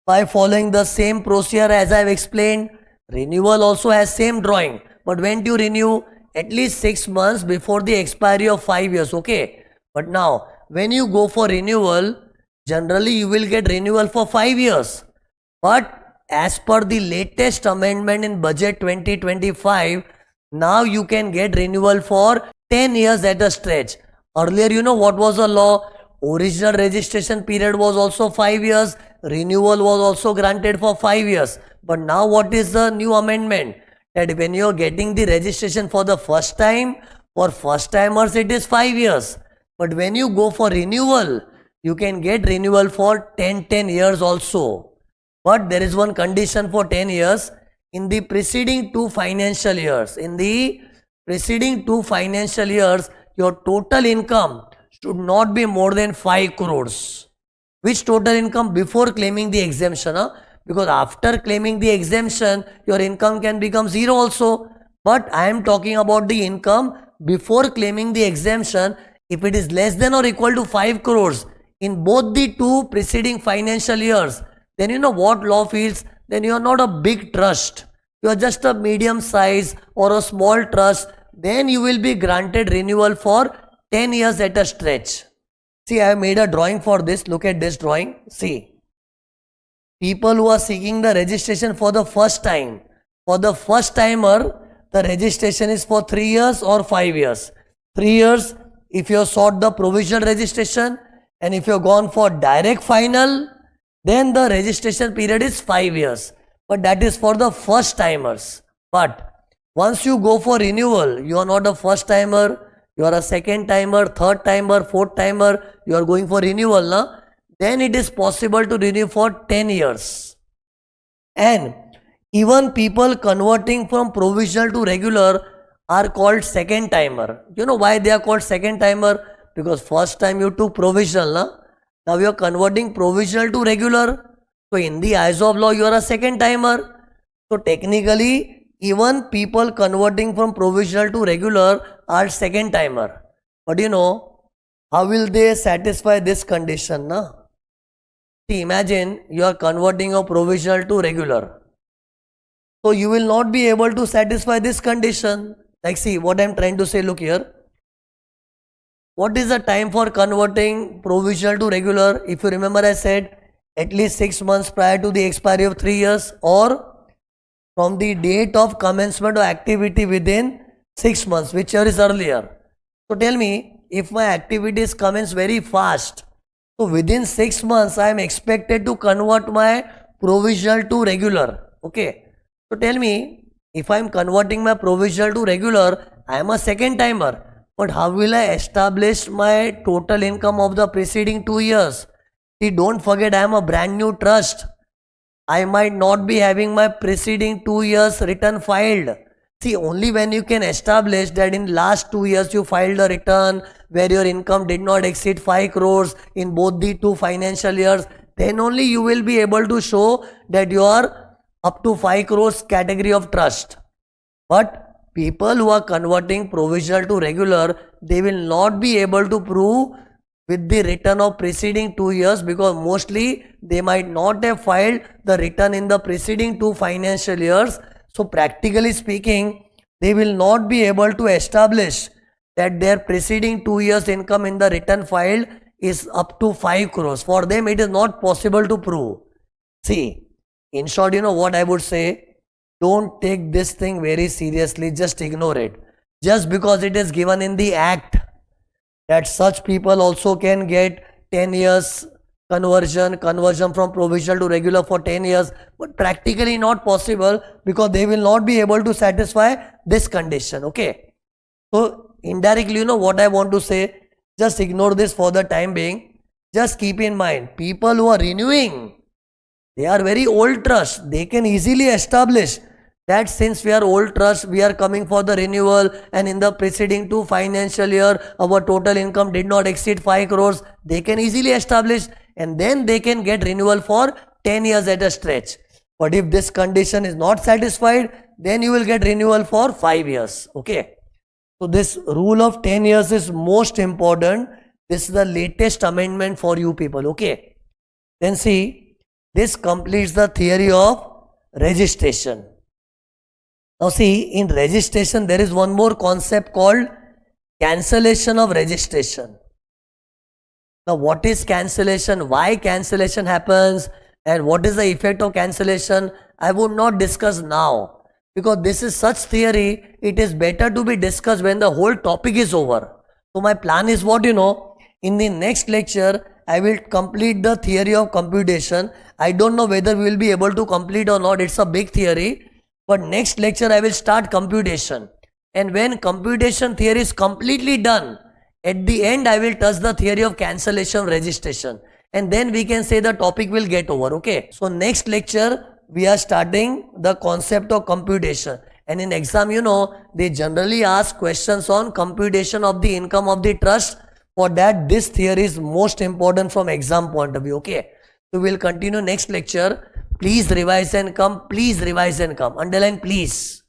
by following the same procedure as I have explained. Renewal also has same drawing. But when do you renew? At least 6 months before the expiry of 5 years. Okay. But now, when you go for renewal, generally you will get renewal for 5 years. But as per the latest amendment in Budget 2025, now you can get renewal for 10 years at a stretch. Earlier, you know what was the law? Original registration period was also 5 years. Renewal was also granted for 5 years. But now what is the new amendment? That when you are getting the registration for the first time, for first timers it is 5 years. But when you go for renewal, you can get renewal for 10 years also. But there is one condition for 10 years. In the preceding 2 financial years, your total income should not be more than 5 crores. Which total income? Before claiming the exemption. Because after claiming the exemption, your income can become 0 also. But I am talking about the income before claiming the exemption. If it is less than or equal to 5 crores in both the 2 preceding financial years, then you know what law feels? Then you are not a big trust. You are just a medium size or a small trust. Then you will be granted renewal for 10 years at a stretch. See, I have made a drawing for this. Look at this drawing. See. People who are seeking the registration for the first time. For the first timer, the registration is for 3 years or 5 years. 3 years if you have sought the provisional registration, and if you have gone for direct final, then the registration period is 5 years. But that is for the first timers. But Once you go for renewal, you are not a first timer, you are a second timer, third timer, fourth timer, you are going for renewal, na? Then it is possible to renew for 10 years. And even people converting from provisional to regular are called second timer. You know why they are called second timer? Because first time you took provisional, na? Now you are converting provisional to regular. So in the eyes of law, you are a second timer. So technically, even people converting from provisional to regular are second timer. But you know, how will they satisfy this condition, na? See, imagine you are converting a provisional to regular. So you will not be able to satisfy this condition. Like, see what I am trying to say, look here. What is the time for converting provisional to regular? If you remember, I said at least 6 months prior to the expiry of 3 years, or from the date of commencement of activity within 6 months, whichever is earlier. So tell me, if my activities commence very fast, so within 6 months I am expected to convert my provisional to regular. Okay. So tell me, if I am converting my provisional to regular, I am a second timer. But how will I establish my total income of the preceding 2 years? See, don't forget I am a brand new trust. I might not be having my preceding 2 years return filed. See, only when you can establish that in last 2 years you filed a return where your income did not exceed 5 crores in both the 2 financial years, then only you will be able to show that you are up to 5 crores category of trust. But people who are converting provisional to regular, they will not be able to prove with the return of preceding 2 years, because mostly they might not have filed the return in the preceding 2 financial years. So practically speaking, they will not be able to establish that their preceding 2 years income in the return filed is up to 5 crores. For them, it is not possible to prove. See, in short, you know what I would say? Don't take this thing very seriously, just ignore it. Just because it is given in the act that such people also can get 10 years conversion from provisional to regular for 10 years, but practically not possible, because they will not be able to satisfy this condition. Okay. So indirectly, you know what I want to say? Just ignore this for the time being. Just keep in mind, people who are renewing, they are very old trust. They can easily establish that since we are old trust, we are coming for the renewal, and in the preceding 2 financial year, our total income did not exceed 5 crores. They can easily establish, and then they can get renewal for 10 years at a stretch. But if this condition is not satisfied, then you will get renewal for 5 years. Okay. So this rule of 10 years is most important. This is the latest amendment for you people. Okay. Then see, this completes the theory of registration. Now see, in registration there is one more concept called cancellation of registration. Now what is cancellation? Why cancellation happens? And what is the effect of cancellation? I would not discuss now, because this is such theory, it is better to be discussed when the whole topic is over. So my plan is what, you know, in the next lecture, I will complete the theory of computation. I don't know whether we will be able to complete or not. It's a big theory. But next lecture, I will start computation. And when computation theory is completely done, at the end, I will touch the theory of cancellation registration. And then we can say the topic will get over. Okay. So next lecture, we are starting the concept of computation. And in exam, you know, they generally ask questions on computation of the income of the trust. For that, this theory is most important from exam point of view. Okay. So we will continue next lecture. Please revise and come. Please revise and come. Underline please.